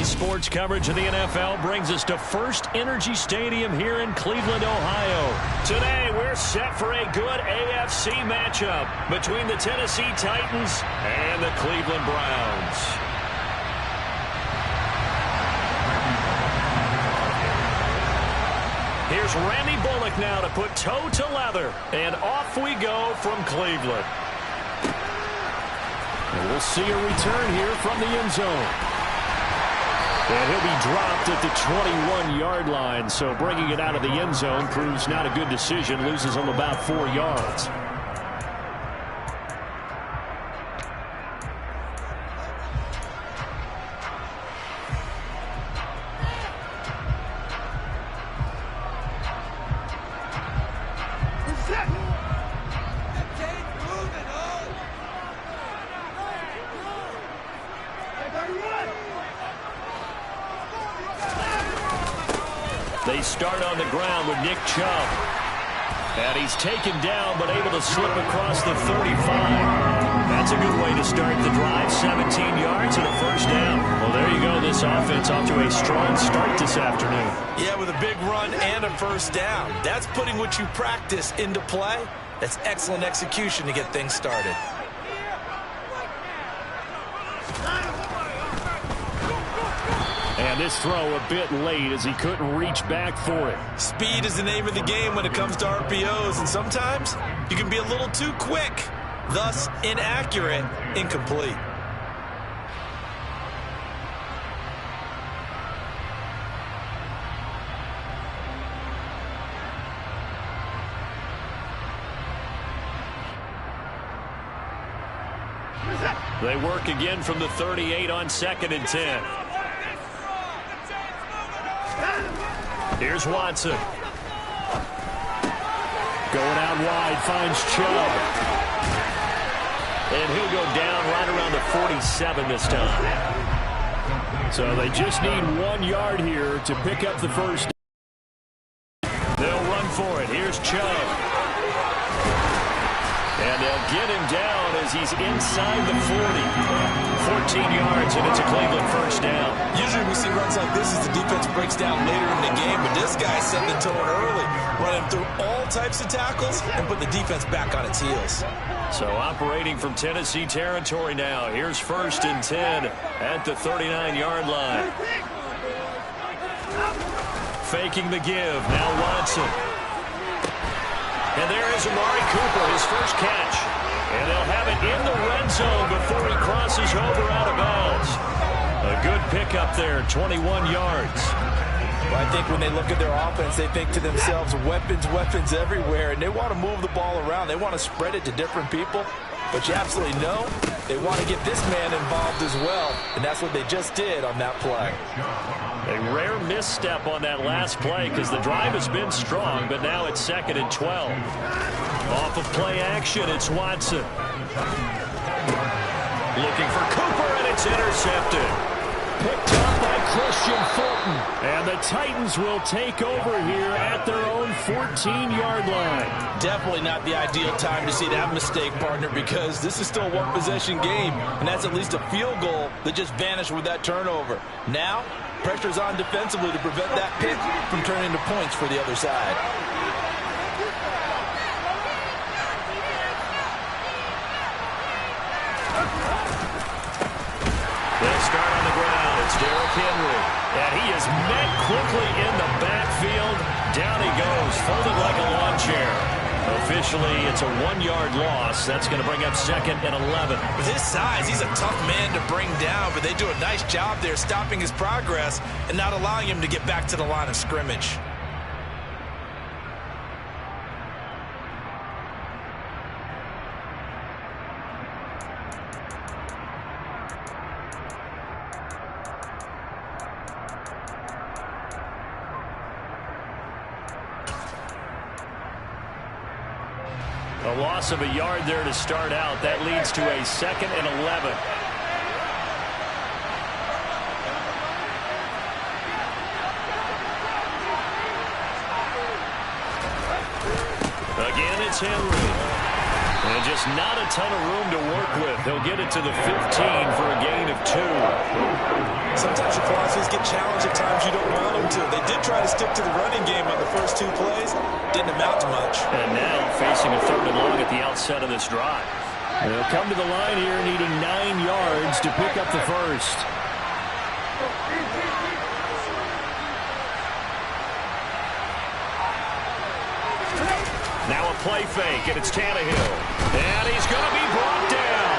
Today's sports coverage of the NFL brings us to First Energy Stadium here in Cleveland, Ohio. Today, we're set for a good AFC matchup between the Tennessee Titans and the Cleveland Browns. Here's Randy Bullock now to put toe to leather, and off we go from Cleveland. And we'll see a return here from the end zone. And he'll be dropped at the 21-yard line, so bringing it out of the end zone proves not a good decision. Loses him about 4 yards. They start on the ground with Nick Chubb. And he's taken down but able to slip across the 35. That's a good way to start the drive. 17 yards and a first down. Well, there you go. This offense off to a strong start this afternoon. Yeah, with a big run and a first down. That's putting what you practice into play. That's excellent execution to get things started. And this throw a bit late as he couldn't reach back for it. Speed is the name of the game when it comes to RPOs, and sometimes you can be a little too quick, thus inaccurate, incomplete. They work again from the 38 on 2nd and 10. Here's Watson. Going out wide, finds Chubb. And he'll go down right around the 47 this time. So they just need 1 yard here to pick up the first. They'll run for it. Here's Chubb. And they'll get him down as he's inside the 40. 14 yards, and it's a Cleveland first down. Usually we see runs like this as the defense breaks down later in the game, but this guy set the tone early, running through all types of tackles and put the defense back on its heels. So operating from Tennessee territory now. Here's 1st and 10 at the 39-yard line. Faking the give. Now Watson. And there is Amari Cooper, his first catch. And they'll have it in the red zone before he crosses over out of bounds. A good pickup there, 21 yards. Well, I think when they look at their offense, they think to themselves, weapons, weapons everywhere, and they want to move the ball around. They want to spread it to different people. But you absolutely know they want to get this man involved as well, and that's what they just did on that play. A rare misstep on that last play because the drive has been strong, but now it's 2nd and 12. Off of play action, it's Watson. Looking for Cooper, and it's intercepted. Picked up by Christian Fulton. And the Titans will take over here at their own 14-yard line. Definitely not the ideal time to see that mistake, partner, because this is still a one-possession game, and that's at least a field goal that just vanished with that turnover. Now, pressure's on defensively to prevent that pick from turning into points for the other side. They'll start on the ground. It's Derrick Henry. And he is met quickly in the backfield. Down he goes, folded like a lawn chair. Officially, it's a 1-yard loss. That's going to bring up 2nd and 11. With his size, he's a tough man to bring down, but they do a nice job there stopping his progress and not allowing him to get back to the line of scrimmage. A loss of a yard there to start out. That leads to a 2nd and 11. Again, it's Henry. And just not a ton of room to work with. They'll get it to the 15 for a gain of 2. Sometimes your philosophies get challenged at times you don't want them to. They did try to stick to the running game on the first 2 plays. Didn't amount to much. And now facing a 3rd and long at the outset of this drive. They'll come to the line here needing 9 yards to pick up the first. Now a play fake, and it's Tannehill. And he's going to be brought down.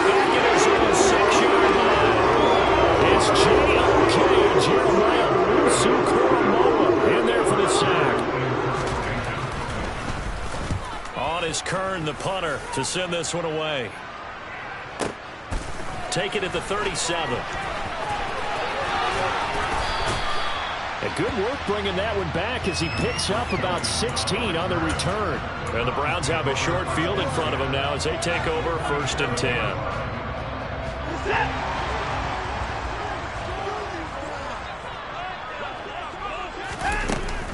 Back at his own 6-yard line. It's J.O.K. Jeremiah Owusu-Koramoah in there for the sack. On is Kern, the punter, to send this one away. Take it at the 37. Good work bringing that one back as he picks up about 16 on the return. And the Browns have a short field in front of them now as they take over 1st and 10.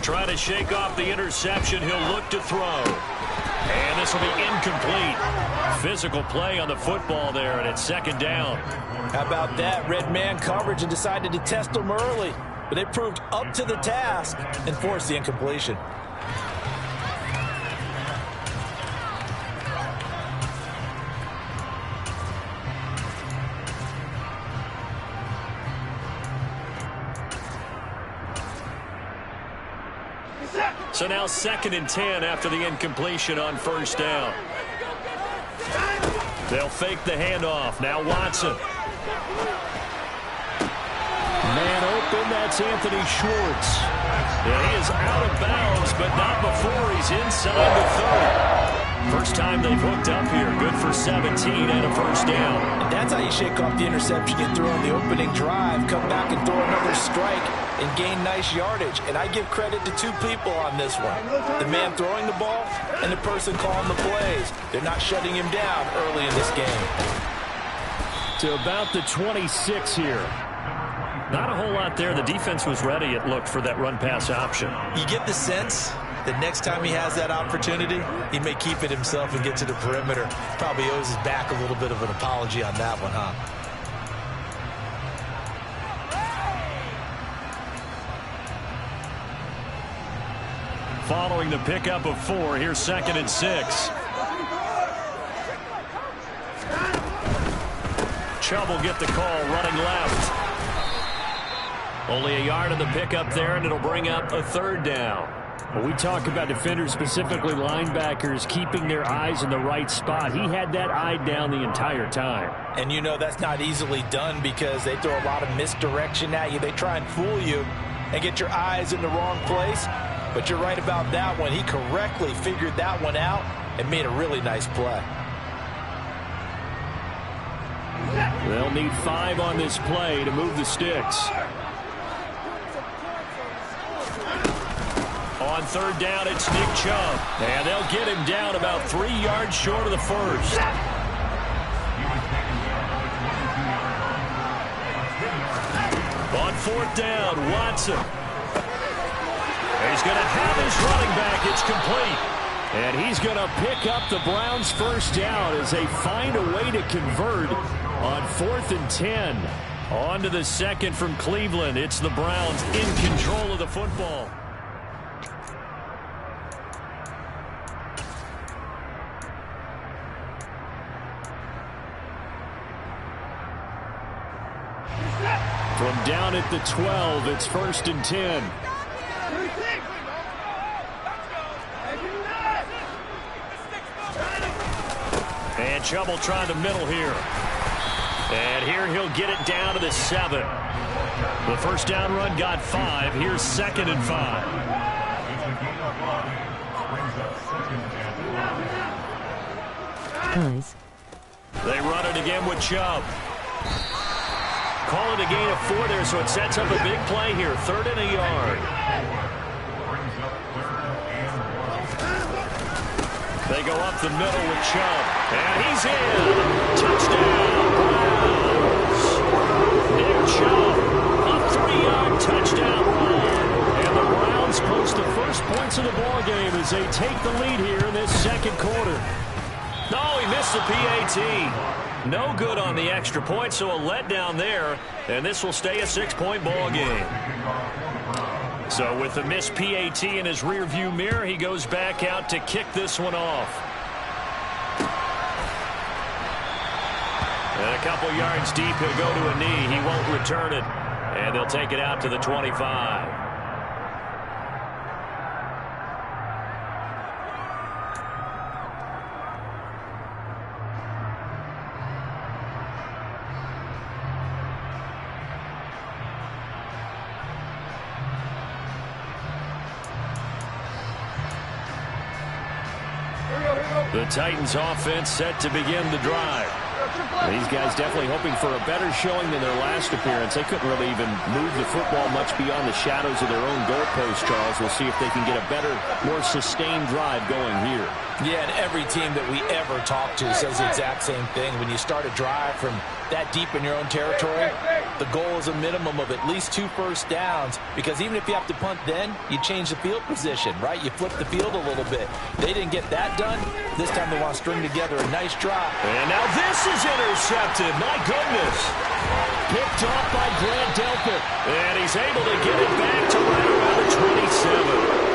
Trying to shake off the interception. He'll look to throw. And this will be incomplete. Physical play on the football there, and it's 2nd down. How about that? Red man coverage and decided to test them early. But they proved up to the task and forced the incompletion. So now 2nd and 10 after the incompletion on 1st down. They'll fake the handoff. Now Watson. Man open, that's Anthony Schwartz. Yeah, he is out of bounds, but not before he's inside the 30. First time they've hooked up here. Good for 17 and a 1st down. And that's how you shake off the interception you threw on the opening drive. Come back and throw another strike and gain nice yardage. And I give credit to 2 people on this one. The man throwing the ball and the person calling the plays. They're not shutting him down early in this game. To about the 26 here. Not a whole lot there. The defense was ready, it looked, for that run-pass option. You get the sense that next time he has that opportunity, he may keep it himself and get to the perimeter. Probably owes his back a little bit of an apology on that one, huh? Following the pickup of 4, here's 2nd and 6. Chubb will get the call, running left. Only a yard of the pickup there, and it'll bring up a 3rd down. When we talk about defenders, specifically linebackers, keeping their eyes in the right spot, he had that eye down the entire time. And you know that's not easily done because they throw a lot of misdirection at you. They try and fool you and get your eyes in the wrong place. But you're right about that one. He correctly figured that one out and made a really nice play. They'll need 5 on this play to move the sticks. On 3rd down, it's Nick Chubb. And they'll get him down about 3 yards short of the first. On 4th down, Watson. He's going to have his running back. It's complete. And he's going to pick up the Browns' 1st down as they find a way to convert on 4th and 10. On to the 2nd from Cleveland. It's the Browns in control of the football. From down at the 12, it's 1st and 10. And Chubb will try the middle here. And here he'll get it down to the 7. The 1st down run got 5. Here's 2nd and 5. Nice. They run it again with Chubb. Call it a gain of 4 there, so it sets up a big play here. 3rd and a yard. They go up the middle with Chubb. And he's in. Touchdown, Browns. Nick Chubb, a 3-yard touchdown run. And the Browns post the first points of the ballgame as they take the lead here in this 2nd quarter. No, he missed the PAT. No good on the extra point, so a letdown there. And this will stay a 6-point ball game. So with the missed PAT in his rearview mirror, he goes back out to kick this one off. And a couple yards deep, he'll go to a knee. He won't return it. And they'll take it out to the 25. The Titans offense set to begin the drive. These guys definitely hoping for a better showing than their last appearance. They couldn't really even move the football much beyond the shadows of their own goalpost, Charles. We'll see if they can get a better, more sustained drive going here. Yeah, and every team that we ever talk to says the exact same thing. When you start a drive from that deep in your own territory, the goal is a minimum of at least 2 first downs, because even if you have to punt then, you change the field position, right? You flip the field a little bit. They didn't get that done. This time they want to string together a nice drive. And now this is intercepted. My goodness. Picked off by Grant Delpit. And he's able to get it back to right around the 27.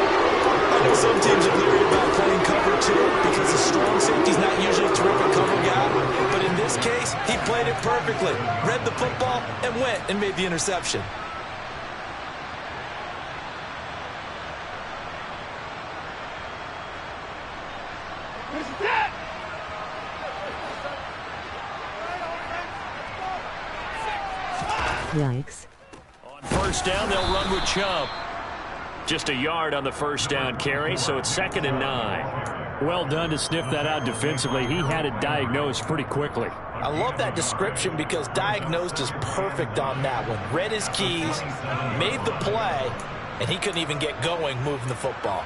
I know some teams are leery about playing cover 2 because the strong safety's not usually a terrific cover guy. But in this case, he played it perfectly. Read the football and went and made the interception. Yikes. On first down, they'll run with Chubb. Just a yard on the first down carry, so it's 2nd and 9. Well done to sniff that out defensively. He had it diagnosed pretty quickly. I love that description because diagnosed is perfect on that one. Read his keys, made the play, and he couldn't even get going moving the football.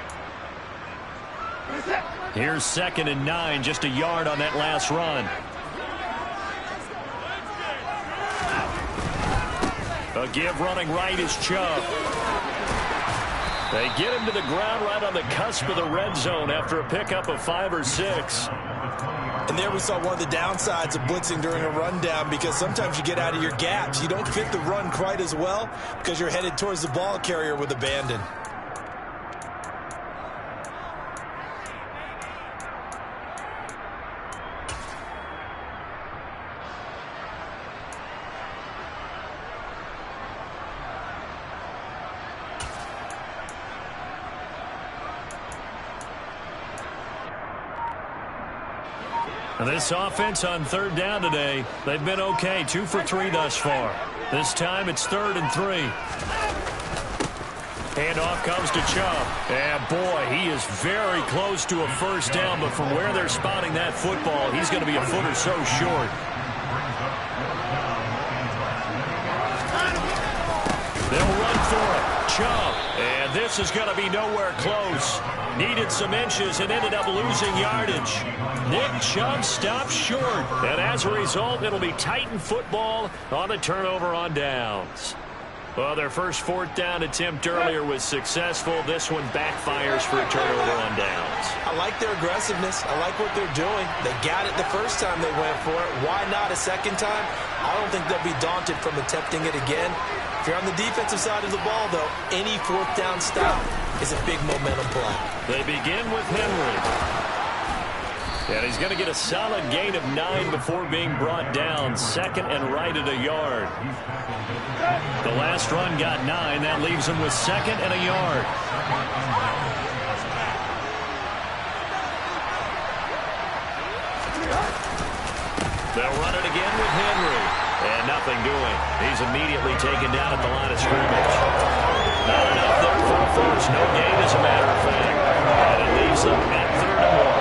Here's 2nd and 9, just a yard on that last run. A give running right is Chubb. They get him to the ground right on the cusp of the red zone after a pickup of 5 or 6. And there we saw one of the downsides of blitzing during a rundown, because sometimes you get out of your gaps. You don't fit the run quite as well because you're headed towards the ball carrier with abandon. This offense on 3rd down today, they've been okay, 2 for 3 thus far. This time it's 3rd and 3. Handoff comes to Chubb. And boy, he is very close to a first down, but from where they're spotting that football, he's going to be a foot or so short. They'll run for it. Chubb. And this is going to be nowhere close. Needed some inches and ended up losing yardage. Nick Chubb stopped short. And as a result, it'll be Titan football on the turnover on downs. Well, their first 4th down attempt earlier was successful. This one backfires for a turnover on downs. I like their aggressiveness. I like what they're doing. They got it the first time they went for it. Why not a second time? I don't think they'll be daunted from attempting it again. If you're on the defensive side of the ball, though, any 4th down stop is a big momentum play. They begin with Henry. And he's going to get a solid gain of 9 before being brought down. 2nd and right at a yard. The last run got 9. That leaves him with 2nd and a yard. They'll run it again with Henry. And nothing doing. He's immediately taken down at the line of scrimmage. Not enough there for a first. No gain, as a matter of fact. And it leaves them at 3rd and 1.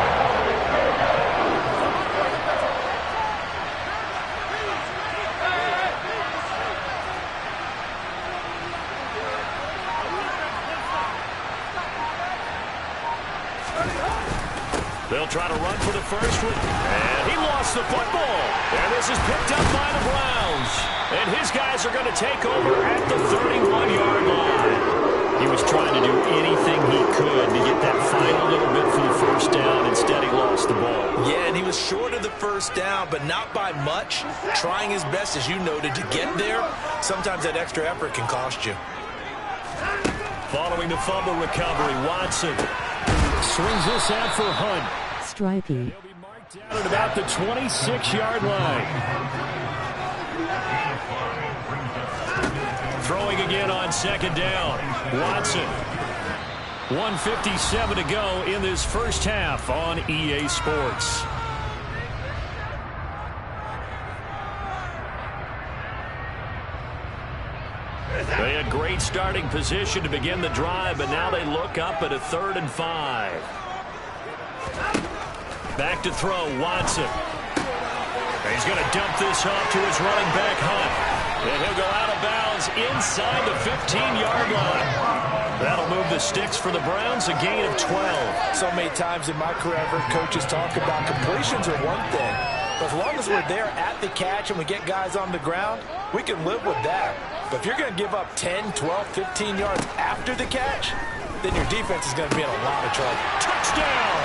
They'll try to run for the first one. And he lost the football. And this is picked up by the Browns. And his guys are going to take over at the 31-yard line. He was trying to do anything he could to get that final little bit for the first down. Instead, he lost the ball. Yeah, and he was first down, but not by much. Trying his best, as you noted, to get there. Sometimes that extra effort can cost you. Following the fumble recovery, Watson swings this out for Hunt. Stripey. He'll be marked down at about the 26-yard line. Throwing again on second down. Watson. 1:57 to go in this first half on EA Sports. They had great starting position to begin the drive, but now they look up at a 3rd and 5. Back to throw, Watson. He's going to dump this off to his running back, Hunt. And he'll go out of bounds inside the 15-yard line. That'll move the sticks for the Browns, a gain of 12. So many times in my career, I've heard coaches talk about completions are one thing. But as long as we're there at the catch and we get guys on the ground, we can live with that. But if you're going to give up 10, 12, 15 yards after the catch, then your defense is going to be in a lot of trouble. Touchdown!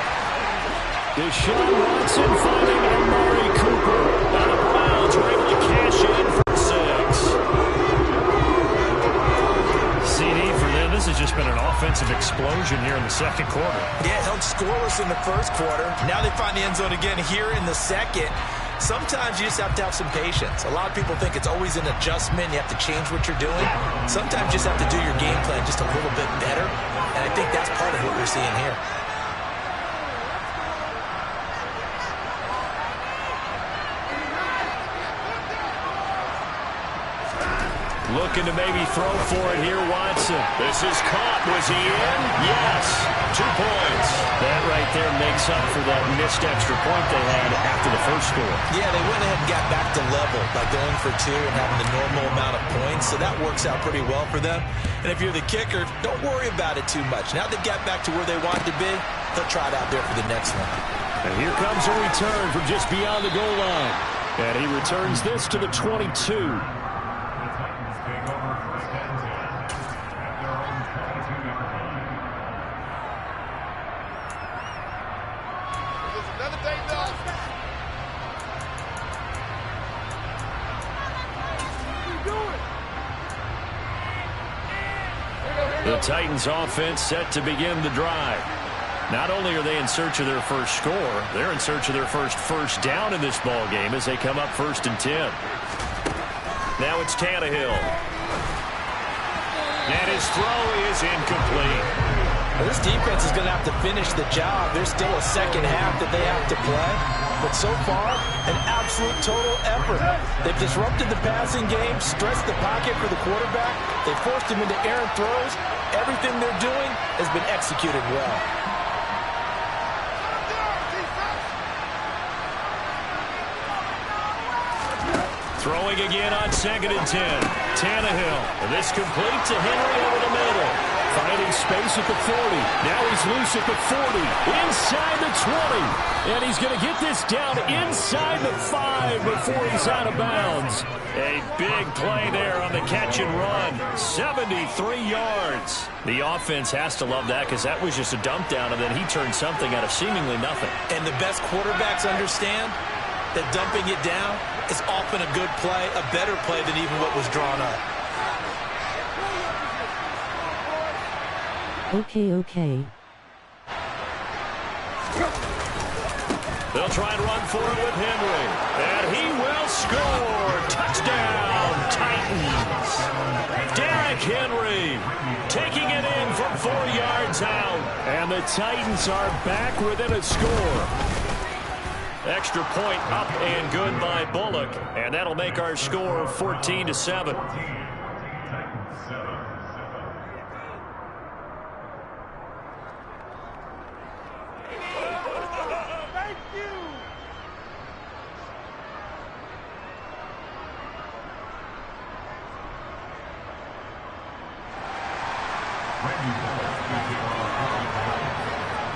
Deshaun Watson finding Amari Cooper. And the Browns are able to cash in for 6. CD for them. This has just been an offensive explosion here in the second quarter. Yeah, held scoreless in the first quarter. Now they find the end zone again here in the second. Sometimes you just have to have some patience. A lot of people think it's always an adjustment. You have to change what you're doing. Sometimes you just have to do your game plan just a little bit better. And I think that's part of what we're seeing here. Looking to maybe throw for it here, Watson. This is caught. Was he in? Yes. 2 points. That right there makes up for that missed extra point they had after the first score. Yeah, they went ahead and got back to level by going for 2 and having the normal amount of points, so that works out pretty well for them. And if you're the kicker, don't worry about it too much. Now they've got back to where they wanted to be, they'll try it out there for the next one. And here comes a return from just beyond the goal line. And he returns this to the 22. The Titans offense set to begin the drive. Not only are they in search of their first score, they're in search of their first down in this ball game as they come up 1st and 10. Now it's Tannehill. And his throw is incomplete. Well, this defense is going to have to finish the job. There's still a second half that they have to play. But so far, an absolute total effort. They've disrupted the passing game, stressed the pocket for the quarterback. They forced him into errant throws. Everything they're doing has been executed well. Throwing again on 2nd and 10. Tannehill. This complete to Henry over the middle. Finding space at the 40. Now he's loose at the 40. Inside the 20. And he's going to get this down inside the 5 before he's out of bounds. A big play there on the catch and run. 73 yards. The offense has to love that because that was just a dump down, and then he turned something out of seemingly nothing. And the best quarterbacks understand that dumping it down is often a good play, a better play than even what was drawn up. Okay. They'll try and run for it with Henry. And he will score. Touchdown, Titans. Derrick Henry taking it in from 4 yards out. And the Titans are back within a score. Extra point up and good by Bullock. And that'll make our score 14-7.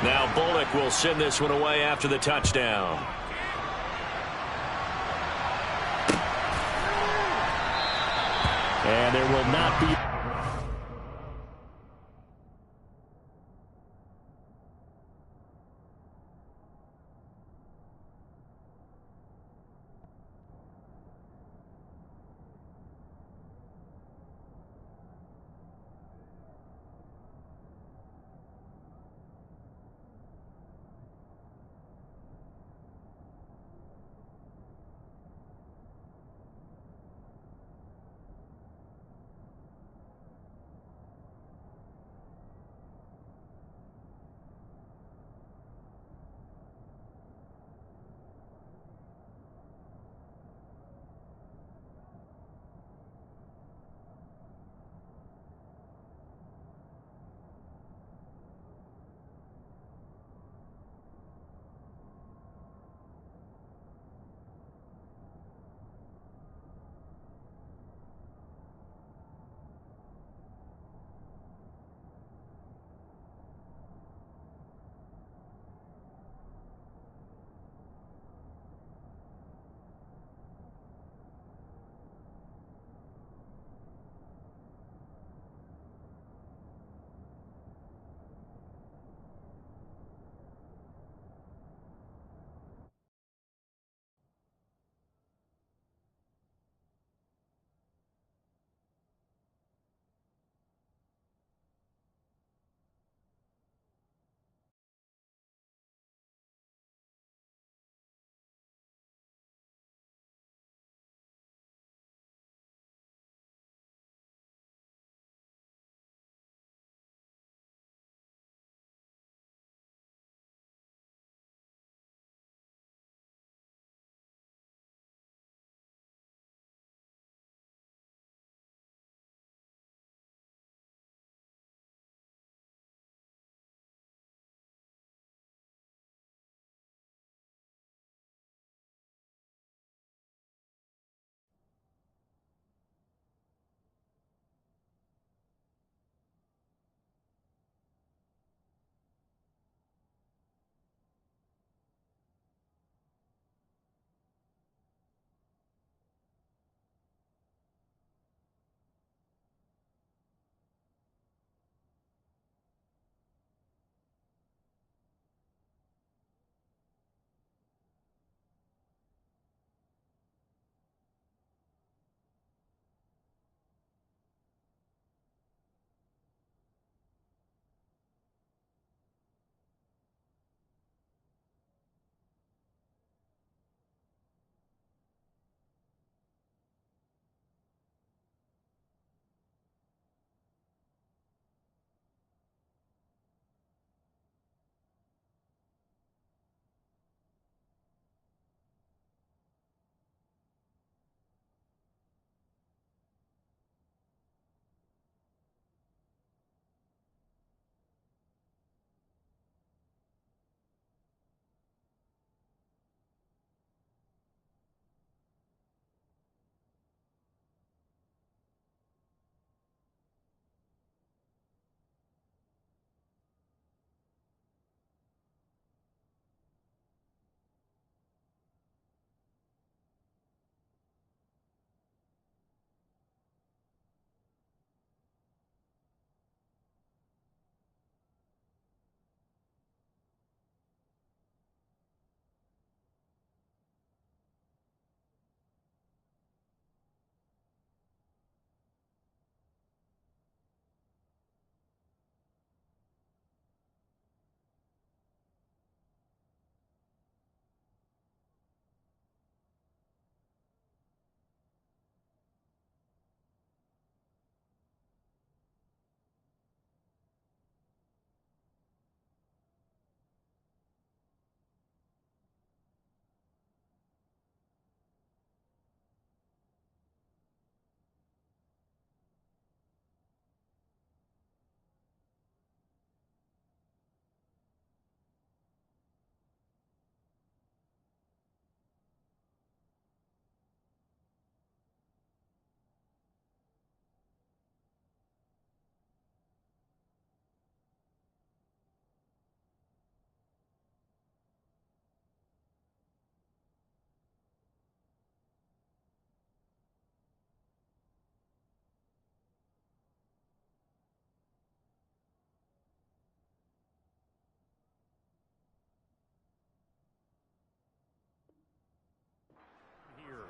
Now Bullock will send this one away after the touchdown. And there will not be...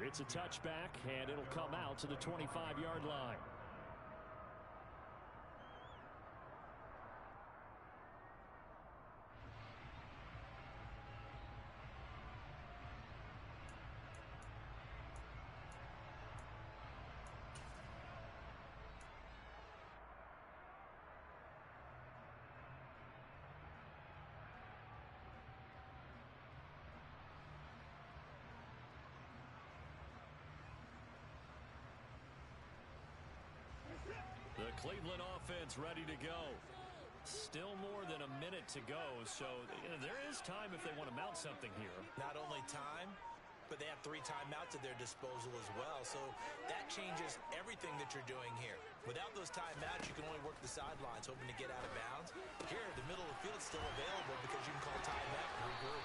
It's a touchback, and it'll come out to the 25-yard line. The Cleveland offense ready to go. Still more than a minute to go, so there is time if they want to mount something here. Not only time, but they have 3 timeouts at their disposal as well, so that changes everything that you're doing here. Without those timeouts, you can only work the sidelines, hoping to get out of bounds. Here, the middle of the field is still available because you can call timeout and regroup.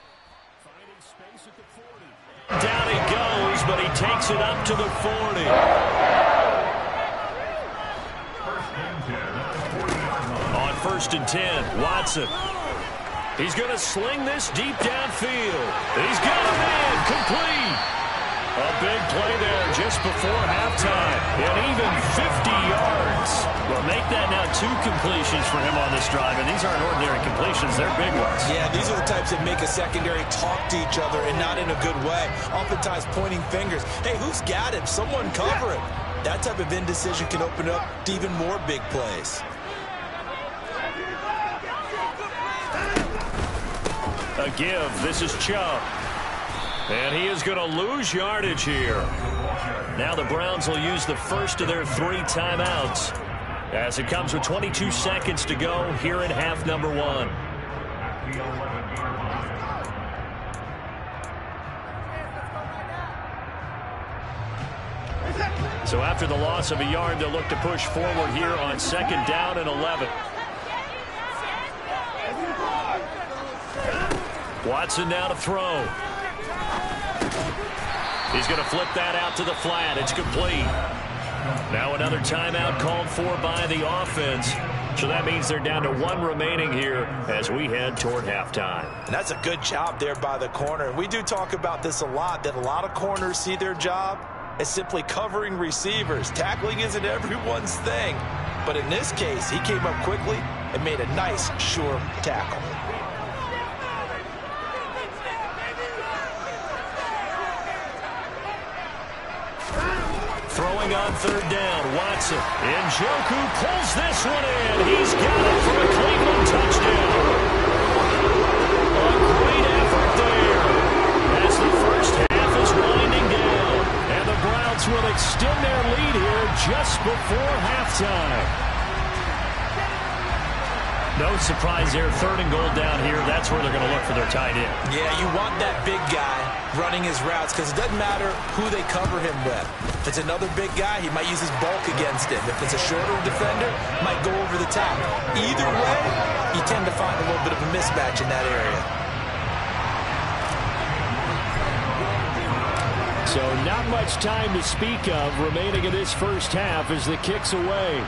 Finding space at the 40. Down he goes, but he takes it up to the 40. On 1st and 10, Watson. He's going to sling this deep downfield. He's got a man complete. A big play there just before halftime. And even 50 yards. Well, make that now 2 completions for him on this drive. And these aren't ordinary completions. They're big ones. Yeah, these are the types that make a secondary talk to each other and not in a good way. Oftentimes pointing fingers. Hey, who's got him? Someone cover him. That type of indecision can open up to even more big plays. A give. This is Chubb. And he is going to lose yardage here. Now the Browns will use the first of their 3 timeouts as it comes with 22 seconds to go here in half number 1. So after the loss of a yard, they'll look to push forward here on 2nd down and 11. Watson now to throw. He's going to flip that out to the flat. It's complete. Now another timeout called for by the offense. So that means they're down to 1 remaining here as we head toward halftime. And that's a good job there by the corner. And we do talk about this a lot, that a lot of corners see their job as simply covering receivers. Tackling isn't everyone's thing. But in this case, he came up quickly and made a nice, sure tackle. Throwing on 3rd down, Watson. Njoku pulls this one in. He's got it for a Cleveland touchdown. A great effort there as the first half is winding down. And the Browns will extend their lead here just before halftime. No surprise there. 3rd and goal down here. That's where they're going to look for their tight end. Yeah, you want that big guy running his routes because it doesn't matter who they cover him with. If it's another big guy, he might use his bulk against him. If it's a shorter defender, might go over the top. Either way, you tend to find a little bit of a mismatch in that area. So not much time to speak of remaining in this first half as the kick's away.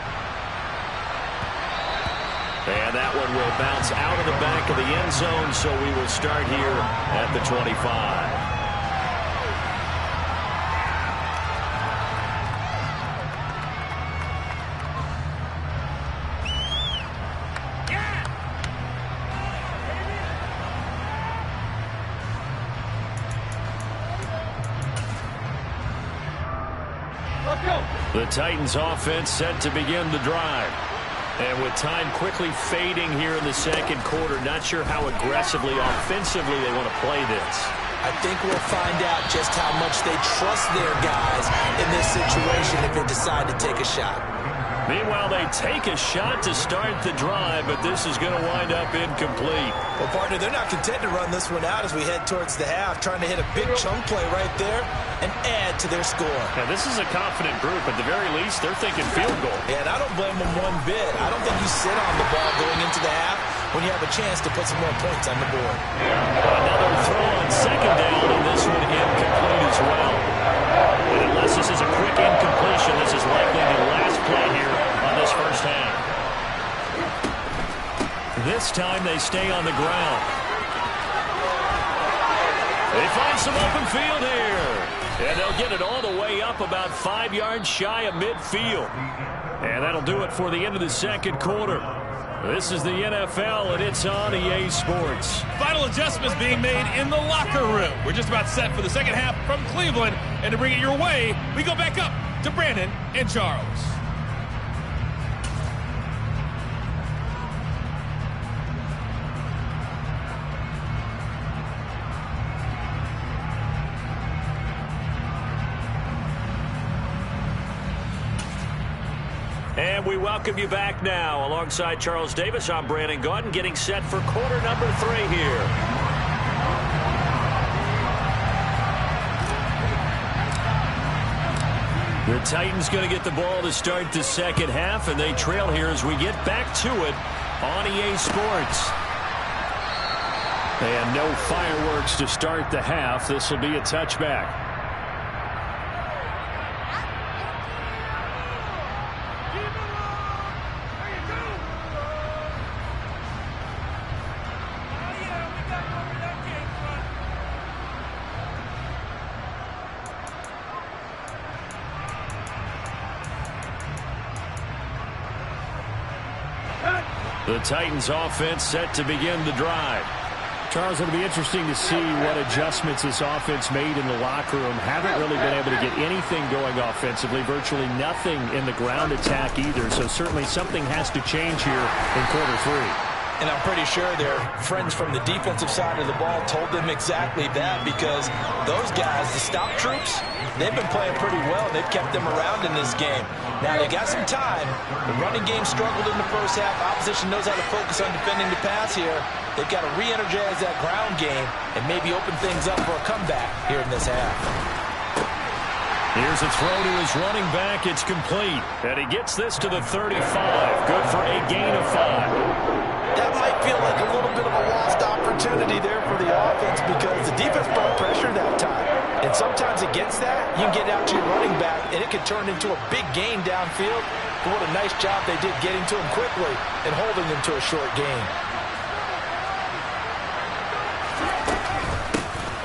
And that one will bounce out of the back of the end zone, so we will start here at the 25. The Titans offense set to begin the drive. And with time quickly fading here in the second quarter, not sure how aggressively, offensively they want to play this. I think we'll find out just how much they trust their guys in this situation if they decide to take a shot. Meanwhile, they take a shot to start the drive, but this is going to wind up incomplete. Well, partner, they're not content to run this one out as we head towards the half, trying to hit a big chunk play right there and add to their score. Now, this is a confident group. At the very least, they're thinking field goal. Yeah, and I don't blame them one bit. I don't think you sit on the ball going into the half when you have a chance to put some more points on the board. Another throw on 2nd down, and this one incomplete as well. And unless this is a quick incompletion, this is likely the last play here on this first half. This time they stay on the ground. They find some open field here. And they'll get it all the way up about 5 yards shy of midfield. And that'll do it for the end of the second quarter. This is the NFL, and it's on EA Sports. Final adjustments being made in the locker room. We're just about set for the second half from Cleveland. And to bring it your way, we go back up to Brandon and Charles. And we welcome you back now. Alongside Charles Davis, I'm Brandon Gaudin, getting set for quarter number 3 here. The Titans going to get the ball to start the second half, and they trail here as we get back to it on EA Sports. And no fireworks to start the half. This will be a touchback. The Titans offense set to begin the drive. Charles, it'll be interesting to see what adjustments this offense made in the locker room. Haven't really been able to get anything going offensively. Virtually nothing in the ground attack either. So certainly something has to change here in quarter 3. And I'm pretty sure their friends from the defensive side of the ball told them exactly that, because those guys, the stop troops, they've been playing pretty well. They've kept them around in this game. Now, they got some time. The running game struggled in the first half. Opposition knows how to focus on defending the pass here. They've got to re-energize that ground game and maybe open things up for a comeback here in this half. Here's a throw to his running back. It's complete. And he gets this to the 35. Good for a gain of 5. That might feel like a little bit of a lost opportunity there for the offense, because the defense brought pressure that time. And sometimes against that, you can get out to your running back, and it can turn into a big gain downfield. But what a nice job they did getting to him quickly and holding him to a short gain.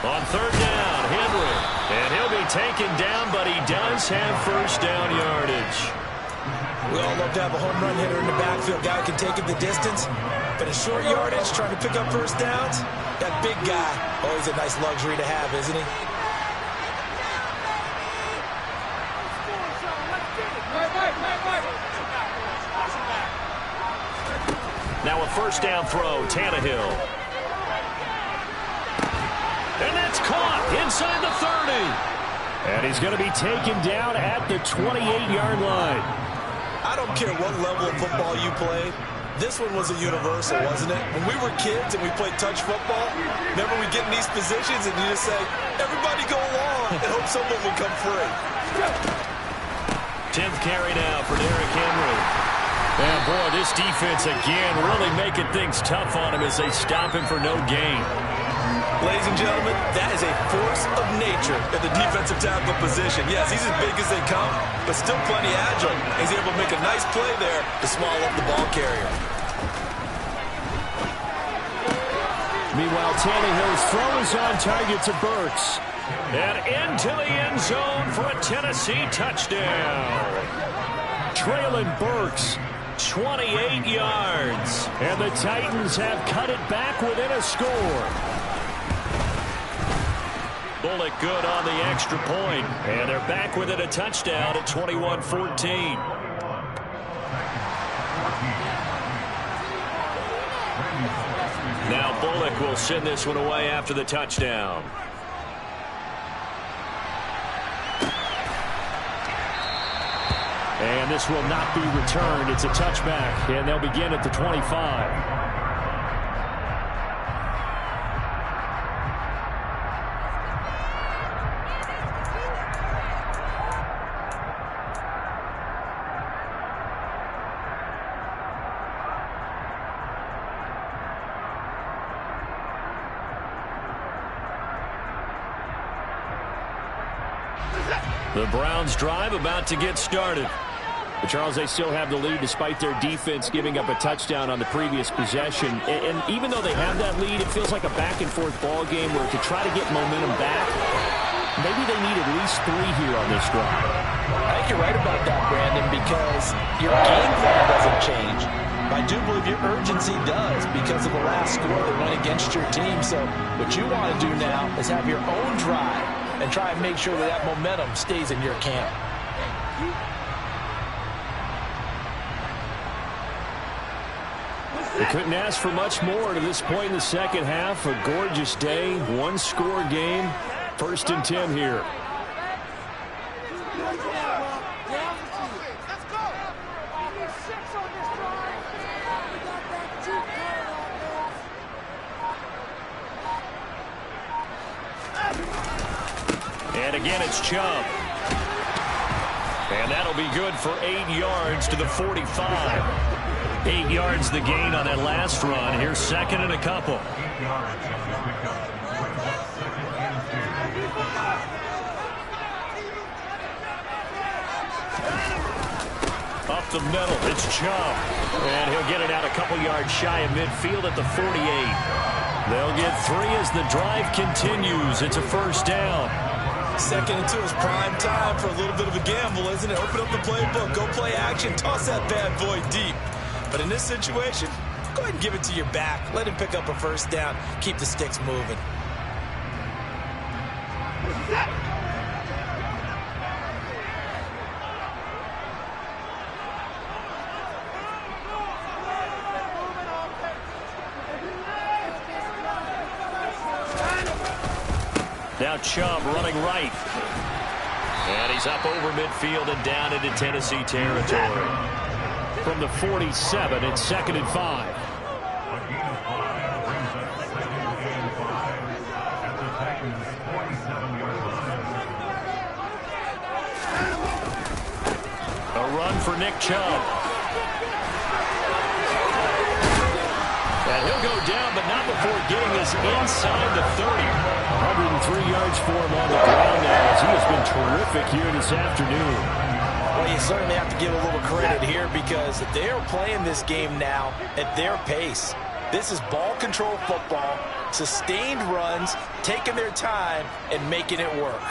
On third down, Henry. And he'll be taken down, but he does have first down yardage. We all love to have a home run hitter in the backfield, guy who can take it the distance. But in short yardage, trying to pick up first downs, that big guy, always a nice luxury to have, isn't he? Now a first down throw, Tannehill. And that's caught inside the 30. And he's going to be taken down at the 28-yard line. I don't care what level of football you played. This one was a universal, wasn't it? When we were kids and we played touch football, remember we get in these positions and you just say, everybody go along, and hope someone will come free. 10th carry now for Derrick Henry. And boy, this defense again really making things tough on him as they stop him for no gain. Ladies and gentlemen, that is a force of nature in the defensive tackle position. Yes, he's as big as they come, but still plenty agile. He's able to make a nice play there to swallow up the ball carrier. Meanwhile, Tannehill's throw is on target to Burks. And into the end zone for a Tennessee touchdown. Traylon Burks, 28 yards. And the Titans have cut it back within a score. Bullock good on the extra point. And they're back within a touchdown at 21-14. Now Bullock will send this one away after the touchdown. And this will not be returned. It's a touchback, and they'll begin at the 25. The Browns drive about to get started. But Charles, they still have the lead despite their defense giving up a touchdown on the previous possession. And even though they have that lead, it feels like a back-and-forth ball game where to try to get momentum back, maybe they need at least 3 here on this drive. I think you're right about that, Brandon, because your game plan doesn't change. I do believe your urgency does because of the last score that went against your team. So what you want to do now is have your own drive and try and make sure that that momentum stays in your camp. They couldn't ask for much more to this point in the second half. A gorgeous day, 1-score game. 1st and 10 here. And again, it's Chubb. And that'll be good for 8 yards to the 45. 8 yards the gain on that last run. Here's 2nd and a couple. Up the middle, it's Chubb. And he'll get it out a couple yards shy of midfield at the 48. They'll get 3 as the drive continues. It's a 1st down. 2nd and 2 is prime time for a little bit of a gamble, isn't it? Open up the playbook, go play action, toss that bad boy deep. But in this situation, go ahead and give it to your back. Let him pick up a 1st down. Keep the sticks moving. Now Chubb running right. And he's up over midfield and down into Tennessee territory. From the 47, it's 2nd and 5. A run for Nick Chubb. And he'll go down, but not before getting us inside the 30. 103 yards for him on the ground now, as he has been terrific here this afternoon. Well, you certainly have to give a little credit here because they are playing this game now at their pace. This is ball control football, sustained runs, taking their time, and making it work.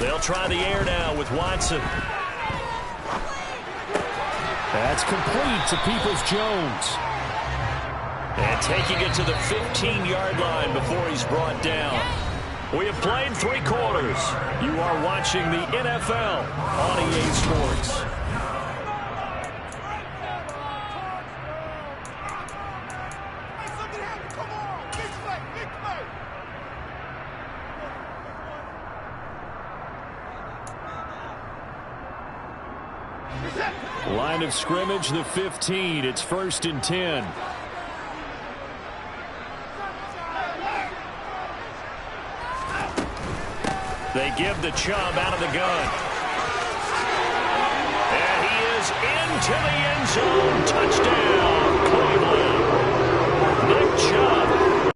They'll try the air now with Watson. That's complete to Peoples-Jones. And taking it to the 15-yard line before he's brought down. We have played 3 quarters. You are watching the NFL on EA Sports. Line of scrimmage, the 15. It's 1st and 10. They give the Chubb out of the gun. And he is into the end zone. Touchdown, Cleveland. Nick Chubb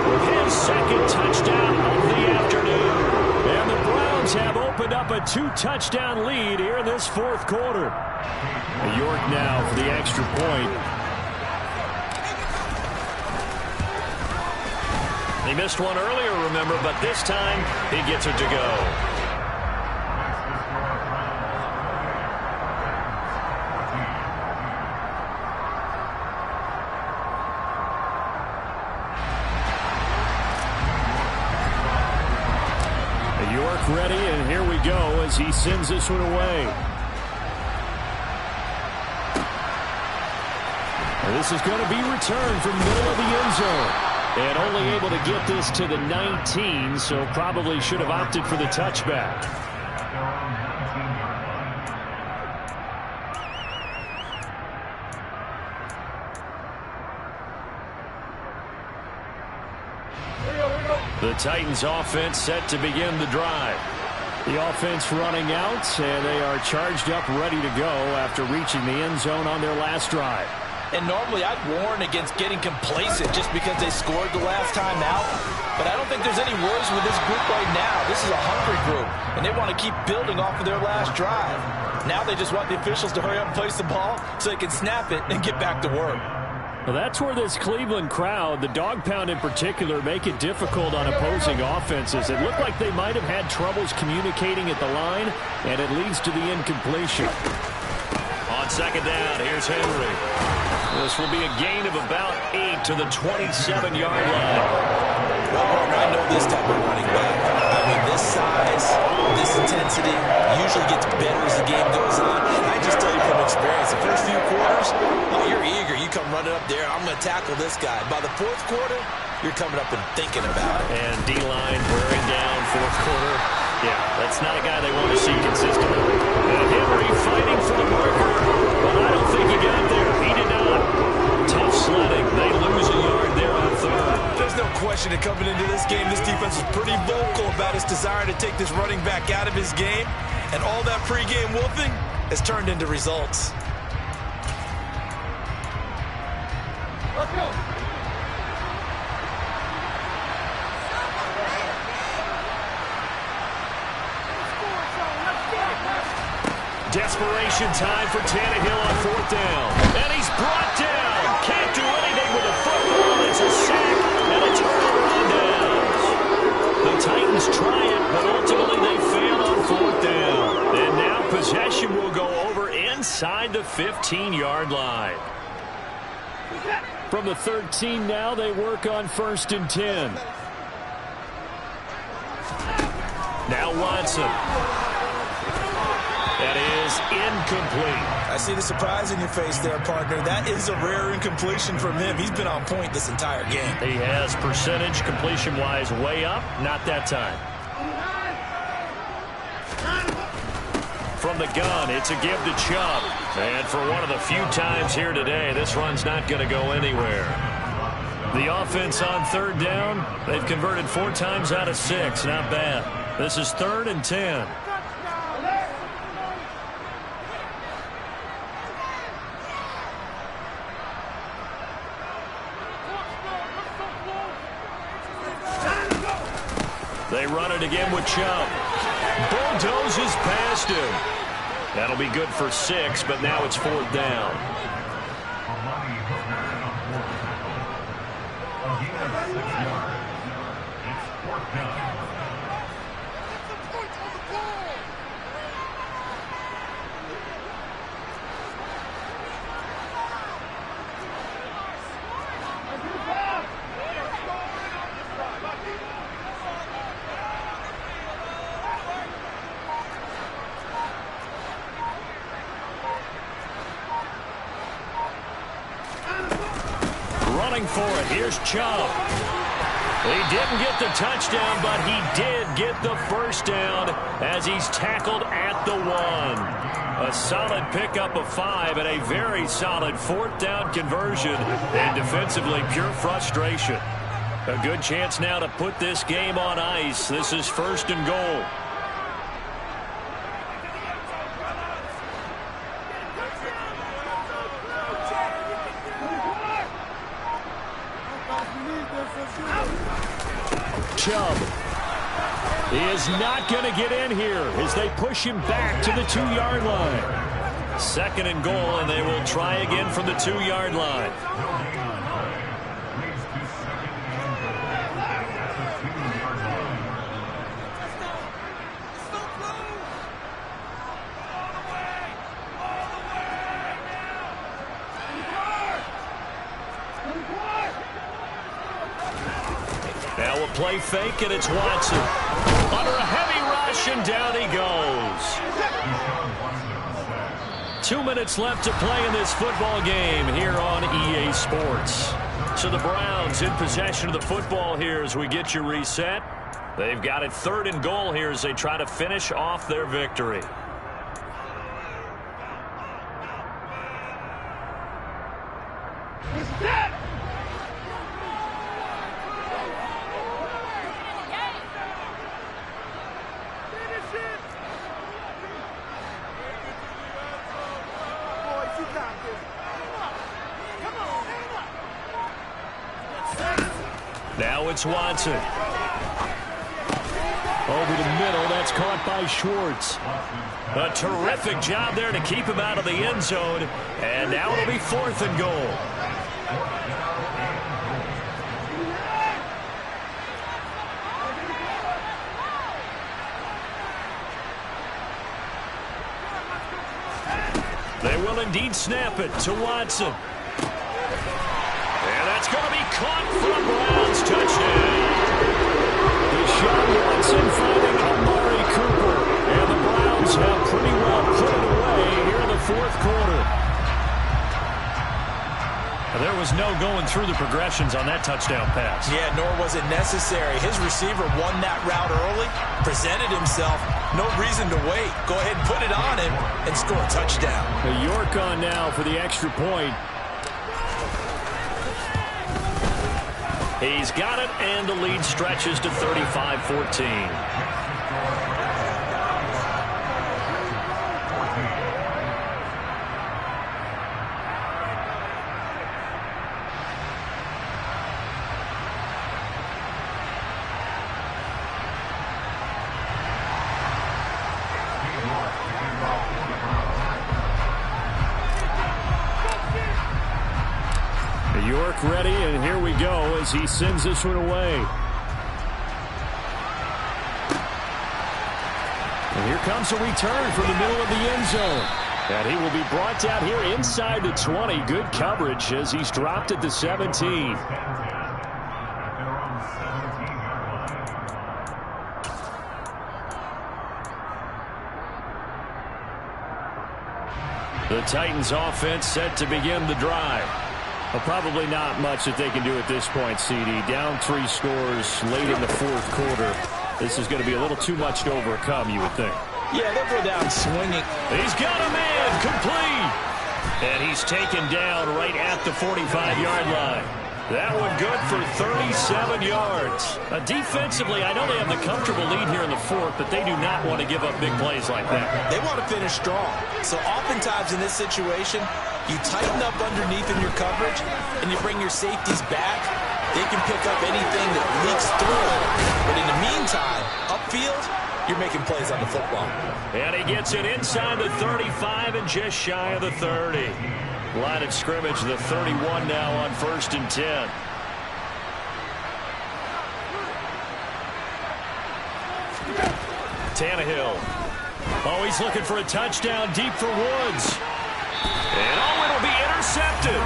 with his 2nd touchdown of the afternoon. And the Browns have opened up a 2-touchdown lead here in this 4th quarter. York now for the extra point. He missed one earlier, remember, but this time he gets it to go. York ready, and here we go as he sends this one away. This is going to be returned from the middle of the end zone. And only able to get this to the 19, so probably should have opted for the touchback. The Titans offense set to begin the drive. The offense running out, and they are charged up, ready to go after reaching the end zone on their last drive. And normally I'd warn against getting complacent just because they scored the last time out. But I don't think there's any worries with this group right now. This is a hungry group, and they want to keep building off of their last drive. Now they just want the officials to hurry up and place the ball so they can snap it and get back to work. Well, that's where this Cleveland crowd, the dog pound in particular, make it difficult on opposing offenses. It looked like they might have had troubles communicating at the line, and it leads to the incompletion. On second down, here's Henry. This will be a gain of about 8 to the 27-yard line. Well, partner, I know this type of running back. I mean, this size, this intensity usually gets better as the game goes on. I just tell you from experience, the first few quarters, you're eager. You come running up there, I'm going to tackle this guy. By the fourth quarter, you're coming up and thinking about it. And D-line wearing down fourth quarter. Yeah, that's not a guy they want to see consistently. And Henry fighting for the marker, but I don't think he got there. He did not. Tough sledding. They lose a yard there on third. There's no question that coming into this game, this defense was pretty vocal about its desire to take this running back out of his game. And all that pregame wolfing has turned into results. Let's go. Desperation time for Tannehill on fourth down. And he's brought down. Can't do anything with the football. It's a sack and a turnover on downs. The Titans try it, but ultimately they fail on fourth down. And now possession will go over inside the 15-yard line. From the 13 now, they work on 1st and 10. Now Watson. That is incomplete. I see the surprise in your face there, partner. That is a rare incompletion from him. He's been on point this entire game. He has percentage completion-wise way up. Not that time. From the gun, it's a give to Chubb. And for one of the few times here today, this run's not going to go anywhere. The offense on third down, they've converted 4 times out of 6. Not bad. This is 3rd and 10. They run it again with Chubb. Bulldozes past him. That'll be good for 6, but now it's 4th down. For it. Here's Chubb. He didn't get the touchdown, but he did get the first down as he's tackled at the 1. A solid pickup of 5 and a very solid 4th down conversion. And defensively, pure frustration. A good chance now to put this game on ice. This is 1st and goal. Chubb is not going to get in here as they push him back to the 2-yard line. 2nd and goal, and they will try again from the 2-yard line. Now a play fake, and it's Watson. Under a heavy rush, and down he goes. 2 minutes left to play in this football game here on EA Sports. So the Browns in possession of the football here as we get you reset. They've got it 3rd and goal here as they try to finish off their victory. it's Watson. Over the middle, that's caught by Schwartz. A terrific job there to keep him out of the end zone. And now it'll be 4th and goal. They will indeed snap it to Watson. And that's going to be caught for a Browns touchdown. Deshaun Watson finding Amari Cooper. And the Browns have pretty well put it away here in the 4th quarter. There was no going through the progressions on that touchdown pass. Yeah, nor was it necessary. His receiver won that route early, presented himself. No reason to wait. Go ahead and put it on him and score a touchdown. York on now for the extra point. He's got it, and the lead stretches to 35-14. York ready, and here we go as he sends this one away. And here comes a return from the middle of the end zone. And he will be brought down here inside the 20. Good coverage as he's dropped at the 17. The Titans offense set to begin the drive. Well, probably not much that they can do at this point, CD. Down 3 scores late in the 4th quarter. This is going to be a little too much to overcome, you would think. Yeah, they'll go down swinging. He's got a man complete. And he's taken down right at the 45-yard line. That one good for 37 yards. Defensively, I know they have the comfortable lead here in the 4th, but they do not want to give up big plays like that. They want to finish strong. So oftentimes in this situation, you tighten up underneath in your coverage, and you bring your safeties back. They can pick up anything that leaks through. But in the meantime, upfield, you're making plays on the football. And he gets it inside the 35 and just shy of the 30. Line of scrimmage, the 31 now on 1st and 10. Tannehill. Oh, he's looking for a touchdown deep for Woods. And it'll be intercepted.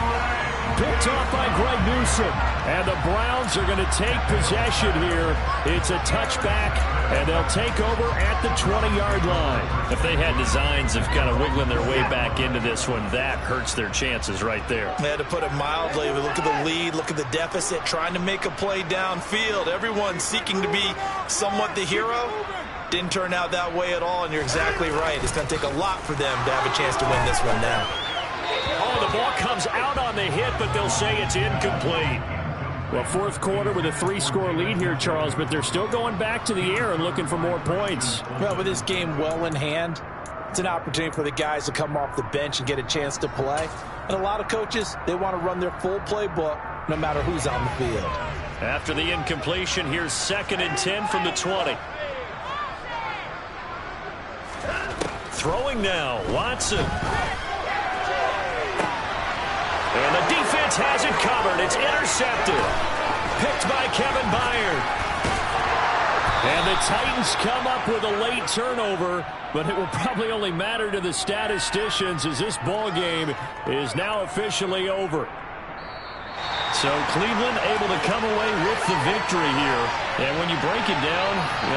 Picked off by Greg Newsome. And the Browns are going to take possession here. It's a touchback, and they'll take over at the 20-yard line. If they had designs of kind of wiggling their way back into this one, that hurts their chances right there. They had to put it mildly. Look at the lead, look at the deficit, trying to make a play downfield. Everyone seeking to be somewhat the hero. Didn't turn out that way at all, and you're exactly right. It's going to take a lot for them to have a chance to win this one now. Oh, the ball comes out on the hit, but they'll say it's incomplete. Well, 4th quarter with a 3-score lead here, Charles, but they're still going back to the air and looking for more points. Well, with this game well in hand, it's an opportunity for the guys to come off the bench and get a chance to play. And a lot of coaches, they want to run their full playbook no matter who's on the field. After the incompletion, here's 2nd and 10 from the 20. Throwing now, Watson. And the defense has it covered. It's intercepted. Picked by Kevin Byard. And the Titans come up with a late turnover, but it will probably only matter to the statisticians as this ball game is now officially over. So Cleveland able to come away with the victory here. And when you break it down,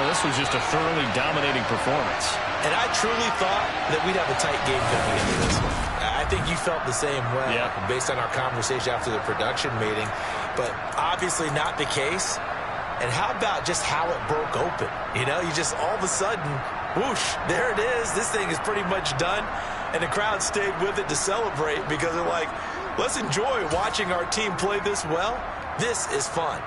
this was just a thoroughly dominating performance. And I truly thought that we'd have a tight game coming into this one. I think you felt the same way based on our conversation after the production meeting. But obviously not the case. And how about just how it broke open? You just all of a sudden, whoosh, there it is. This thing is pretty much done. And the crowd stayed with it to celebrate because they're like, let's enjoy watching our team play this well. This is fun.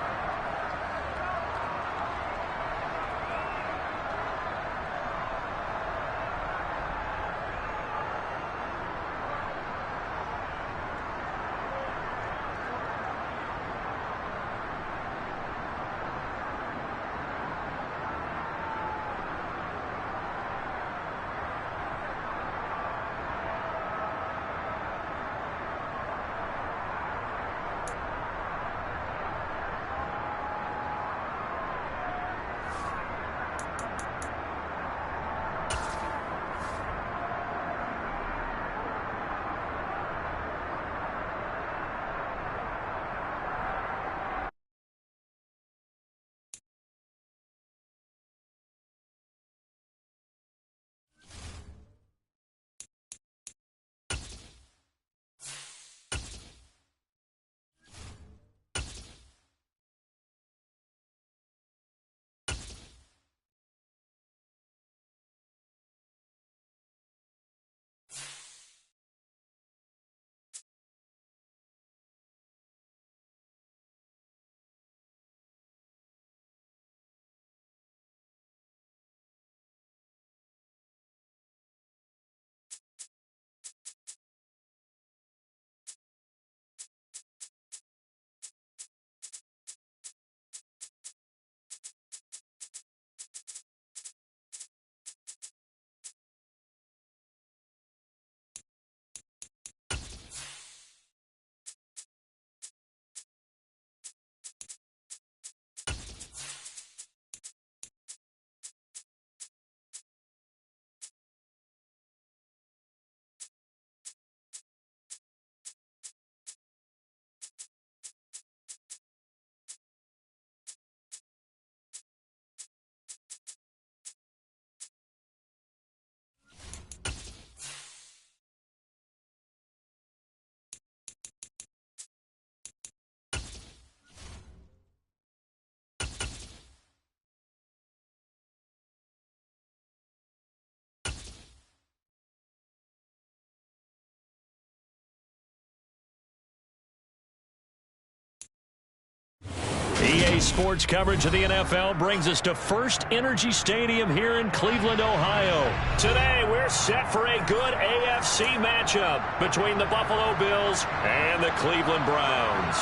EA Sports coverage of the NFL brings us to First Energy Stadium here in Cleveland, Ohio. Today, we're set for a good AFC matchup between the Buffalo Bills and the Cleveland Browns.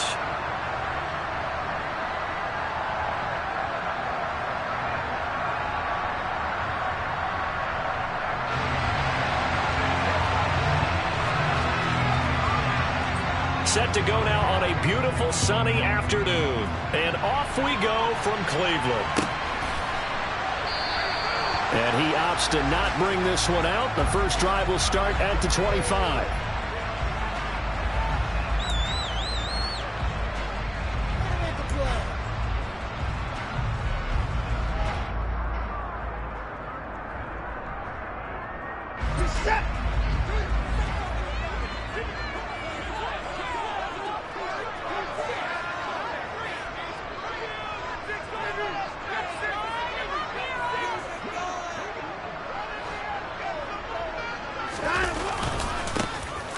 Set to go now on a beautiful sunny afternoon. And off we go from Cleveland. And he opts to not bring this one out. The first drive will start at the 25.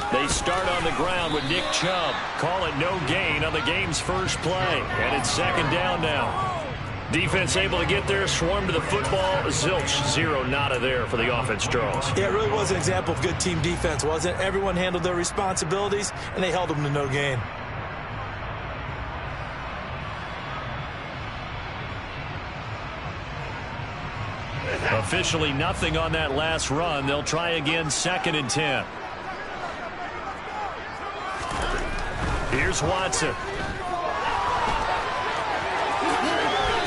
They start on the ground with Nick Chubb. Call it no gain on the game's first play. And it's second down now. Defense able to get there, swarm to the football. Zilch, zero nada there for the offense, Charles. Yeah, it really was an example of good team defense, wasn't it? Everyone handled their responsibilities, and they held them to no gain. Officially nothing on that last run. They'll try again, second and 10. Here's Watson.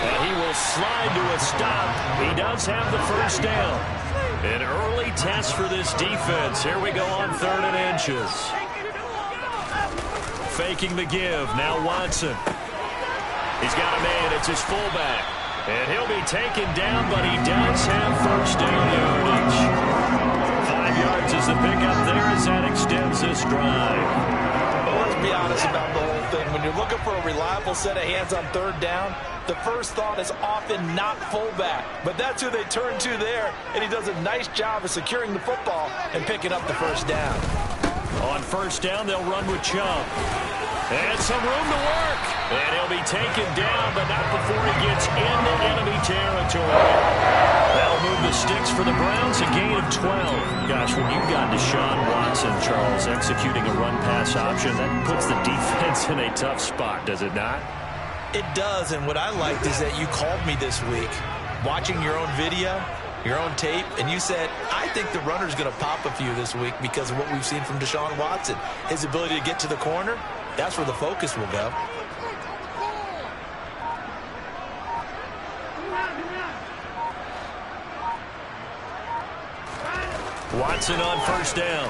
And he will slide to a stop. He does have the first down. An early test for this defense. Here we go on 3rd and inches. Faking the give. Now Watson. He's got a man. It's his fullback. And he'll be taken down, but he does have first down yardage. 5 yards is the pickup there as that extends this drive. Let's be honest about the whole thing. When you're looking for a reliable set of hands on 3rd down, the first thought is often not fullback. But that's who they turn to there, and he does a nice job of securing the football and picking up the first down. On first down, they'll run with Chubb. And some room to work. And he'll be taken down, but not before he gets into enemy territory. That'll move the sticks for the Browns, a gain of 12. Gosh, when you've got Deshaun Watson, Charles, executing a run-pass option, that puts the defense in a tough spot, does it not? It does, and what I liked is that you called me this week, watching your own video, your own tape, and you said, I think the runner's going to pop a few this week because of what we've seen from Deshaun Watson. His ability to get to the corner, that's where the focus will go. Watson on first down.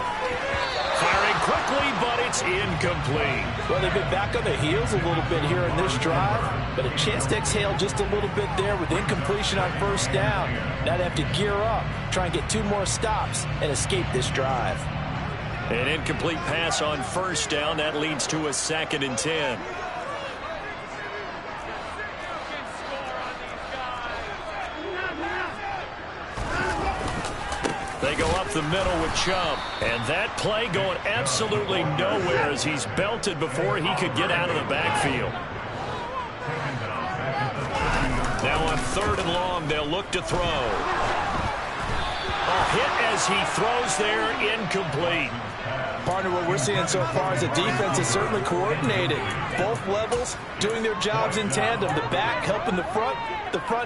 Firing quickly, but it's incomplete. Well, they've been back on their heels a little bit here in this drive, but a chance to exhale just a little bit there with incompletion on first down. Now they have to gear up, try and get 2 more stops, and escape this drive. An incomplete pass on first down. That leads to a 2nd and 10. They go up the middle with Chubb. And that play going absolutely nowhere as he's belted before he could get out of the backfield. Now on 3rd and long, they'll look to throw. A hit as he throws there, incomplete. Partner, what we're seeing so far is the defense is certainly coordinated. Both levels doing their jobs in tandem. The back helping the front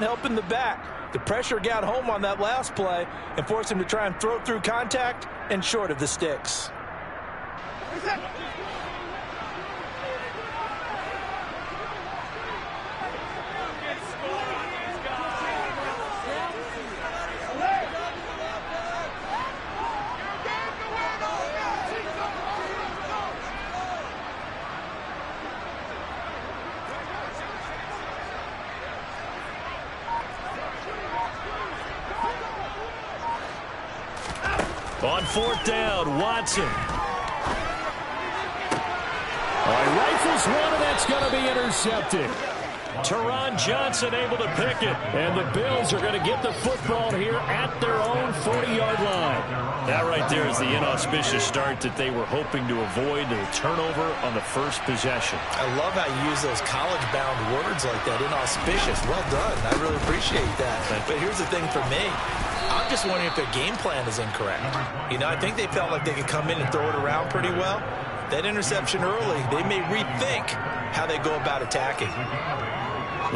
helping the back. The pressure got home on that last play and forced him to try and throw through contact and short of the sticks. On 4th down, Watson. Rifles one, and that's going to be intercepted. Teron Johnson able to pick it. And the Bills are going to get the football here at their own 40-yard line. That right there is the inauspicious start that they were hoping to avoid, the turnover on the first possession. I love how you use those college-bound words like that, inauspicious. Well done. I really appreciate that. But here's the thing for me. I'm just wondering if their game plan is incorrect. You know, I think they felt like they could come in and throw it around pretty well. That interception early, they may rethink how they go about attacking.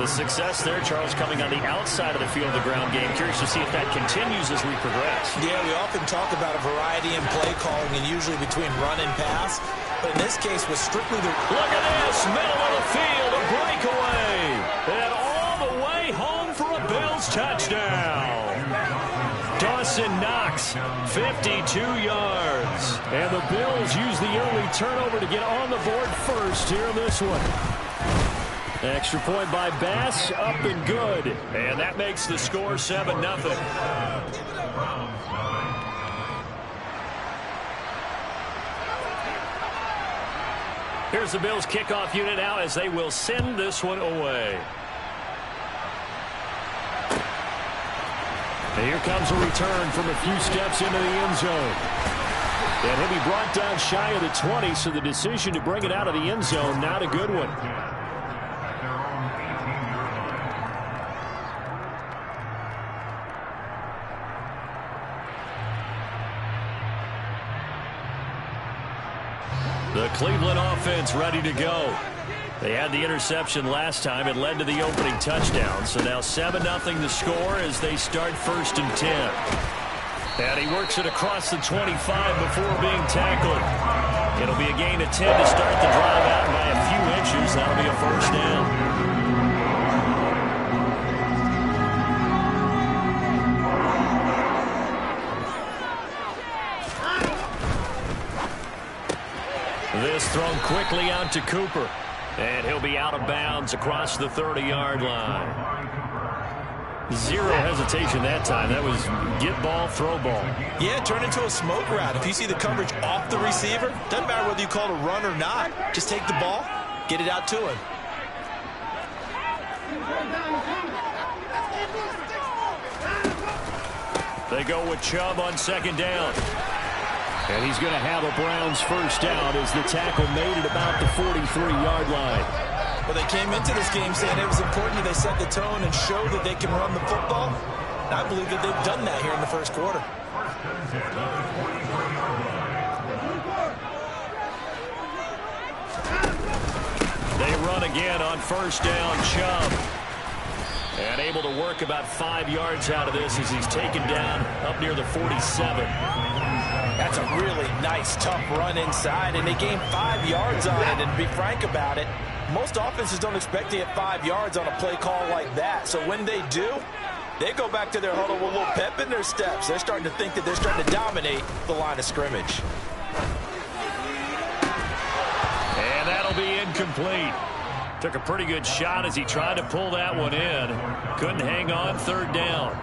The success there, Charles, coming on the outside of the field of the ground game. Curious to see if that continues as we progress. Yeah, we often talk about a variety in play calling and usually between run and pass. But in this case, was strictly the... Look at this, middle of the field, a breakaway. And all the way home for a Bills touchdown. Dawson Knox, 52 yards. And the Bills use the early turnover to get on the board first here in this one. Extra point by Bass, up and good. And that makes the score 7-0. Here's the Bills kickoff unit now as they will send this one away. And here comes a return from a few steps into the end zone. And he'll be brought down shy of the 20, so the decision to bring it out of the end zone, not a good one. The Cleveland offense ready to go. They had the interception last time. It led to the opening touchdown. So now 7-0 the score as they start 1st and 10. And he works it across the 25 before being tackled. It'll be a gain of 10 to start the drive out by a few inches. That'll be a 1st down. This thrown quickly out to Cooper. And he'll be out of bounds across the 30-yard line. Zero hesitation that time. That was get ball, throw ball. Yeah, turn into a smoke route. If you see the coverage off the receiver, doesn't matter whether you call it a run or not. Just take the ball, get it out to him. They go with Chubb on 2nd down. And he's going to have a Browns 1st down as the tackle made it about the 43-yard line. Well, they came into this game saying it was important that they set the tone and show that they can run the football. And I believe that they've done that here in the 1st quarter. They run again on 1st down, Chubb. And able to work about 5 yards out of this as he's taken down up near the 47. That's a really nice, tough run inside, and they gained 5 yards on it. And to be frank about it, most offenses don't expect to get 5 yards on a play call like that. So when they do, they go back to their huddle with a little pep in their steps. They're starting to think that they're starting to dominate the line of scrimmage. And that'll be incomplete. Took a pretty good shot as he tried to pull that one in. Couldn't hang on, 3rd down.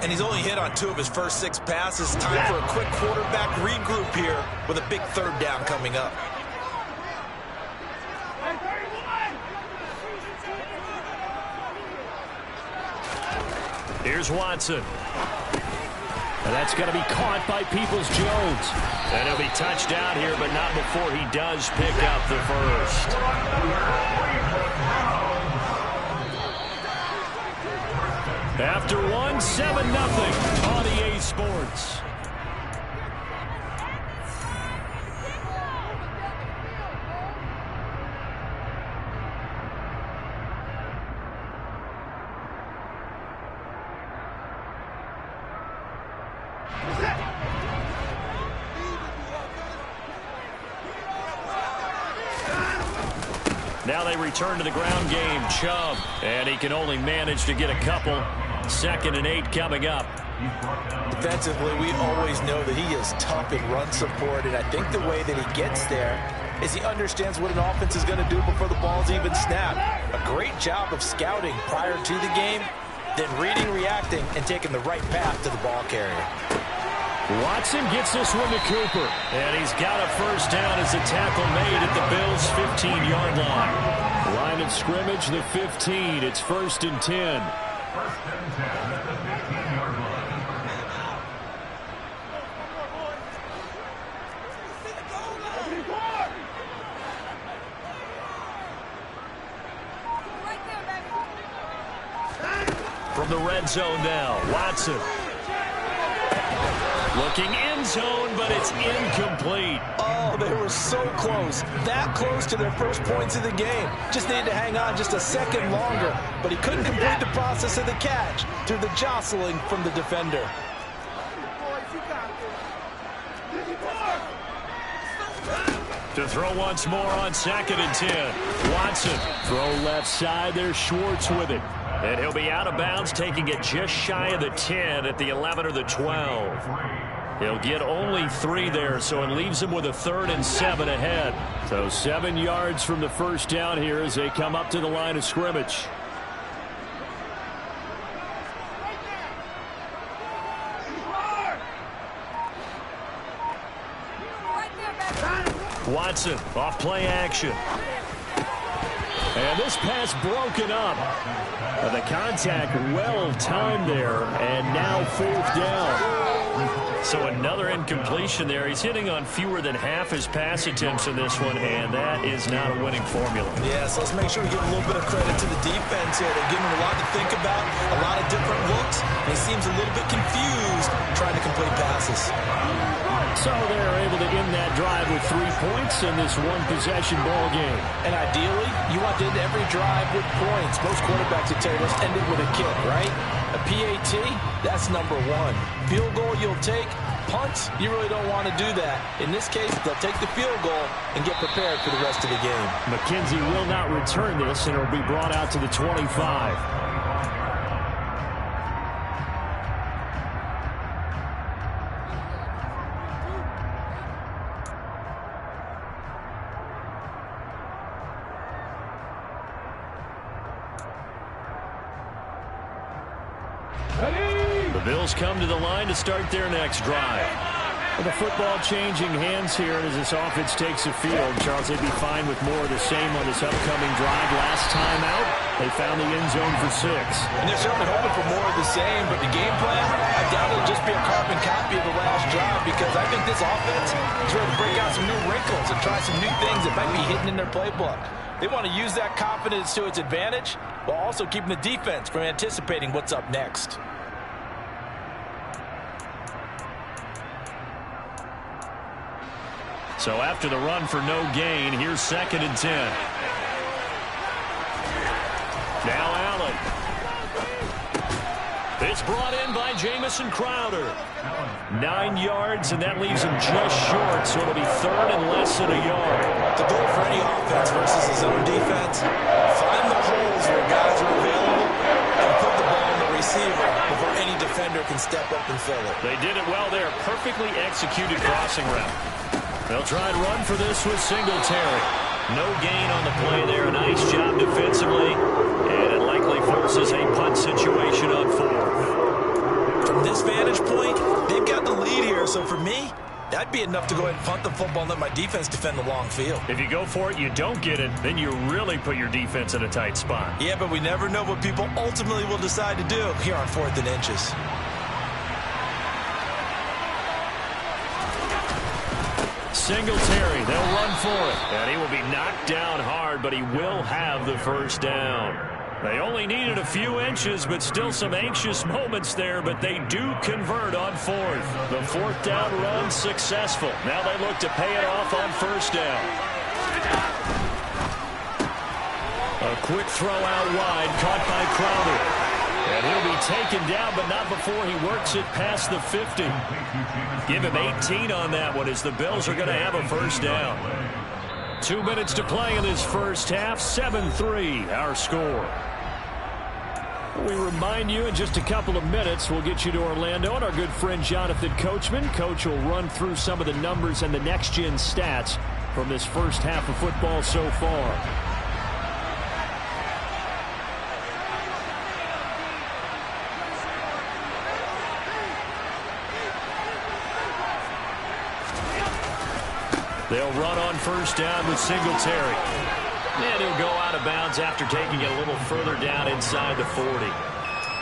And he's only hit on 2 of his first 6 passes. Time for a quick quarterback regroup here with a big 3rd down coming up. Here's Watson. And that's going to be caught by Peoples-Jones. And he'll be touched down here, but not before he does pick up the 1st. After 1, 7-0 on EA Sports. Now they return to the ground game. Chubb. And he can only manage to get a couple. 2nd and 8 coming up. Defensively, we always know that he is tough in run support, and I think the way that he gets there is he understands what an offense is going to do before the ball's even snapped. A great job of scouting prior to the game, then reading, reacting, and taking the right path to the ball carrier. Watson gets this one to Cooper. And he's got a 1st down as the tackle made at the Bills' 15-yard line. Line of scrimmage, the 15. It's 1st and 10. From the red zone now, Watson. Looking end zone, but it's incomplete. Oh, they were so close. That close to their first points of the game. Just needed to hang on just a second longer. But he couldn't complete the process of the catch through the jostling from the defender. To throw once more on 2nd and 10. Watson, throw left side. There's Schwartz with it. And he'll be out of bounds, taking it just shy of the 10 at the 11 or the 12. He'll get only 3 there, so it leaves him with a 3rd and 7 ahead. So 7 yards from the first down here as they come up to the line of scrimmage. Watson, off play action. And this pass broken up. The contact well timed there, and now 4th down. So another incompletion there. He's hitting on fewer than half his pass attempts in this one, and that is not a winning formula. Yeah, so let's make sure we give a little bit of credit to the defense here. They're giving him a lot to think about, a lot of different looks, and he seems a little bit confused trying to complete passes. So they're able to end that drive with 3 points in this one-possession ball game. And ideally, you want to end every drive with points. Most quarterbacks would tell you, let's end it with a kick, right? A PAT, that's number 1. Field goal you'll take. Punts, you really don't want to do that. In this case, they'll take the field goal and get prepared for the rest of the game. McKenzie will not return this, and it'll be brought out to the 25. The Bills come to the line to start their next drive. With the football changing hands here as this offense takes the field. Charles, they'd be fine with more of the same on this upcoming drive. Last time out, they found the end zone for 6. And they're certainly hoping for more of the same, but the game plan, I doubt it'll just be a carbon copy of the last drive, because I think this offense is ready to break out some new wrinkles and try some new things that might be hidden in their playbook. They want to use that confidence to its advantage while also keeping the defense from anticipating what's up next. So after the run for no gain, here's 2nd and 10. Now Allen. It's brought in by Jamison Crowder. 9 yards, and that leaves him just short, so it'll be 3rd and less than a yard. The goal for any offense versus his own defense, find the holes where guys are available and put the ball on the receiver before any defender can step up and fill it. They did it well there. Perfectly executed crossing route. They'll try and run for this with Singletary. No gain on the play there. Nice job defensively. And it likely forces a punt situation on 4th. From this vantage point, they've got the lead here. So for me, that'd be enough to go ahead and punt the football and let my defense defend the long field. If you go for it, you don't get it, then you really put your defense in a tight spot. Yeah, but we never know what people ultimately will decide to do here on 4th and inches. Singletary, they'll run for it. And he will be knocked down hard, but he will have the first down. They only needed a few inches, but still some anxious moments there, but they do convert on 4th. The 4th down run successful. Now they look to pay it off on 1st down. A quick throw out wide, caught by Crowder. And he'll be taken down, but not before he works it past the 50. Give him 18 on that one as the Bills are going to have a first down. 2 minutes to play in this first half. 7-3 our score. We remind you in just a couple of minutes we'll get you to Orlando and our good friend Jonathan Coachman. Coach will run through some of the numbers and the next-gen stats from this first half of football so far. They'll run on first down with Singletary. And he'll go out of bounds after taking it a little further down inside the 40.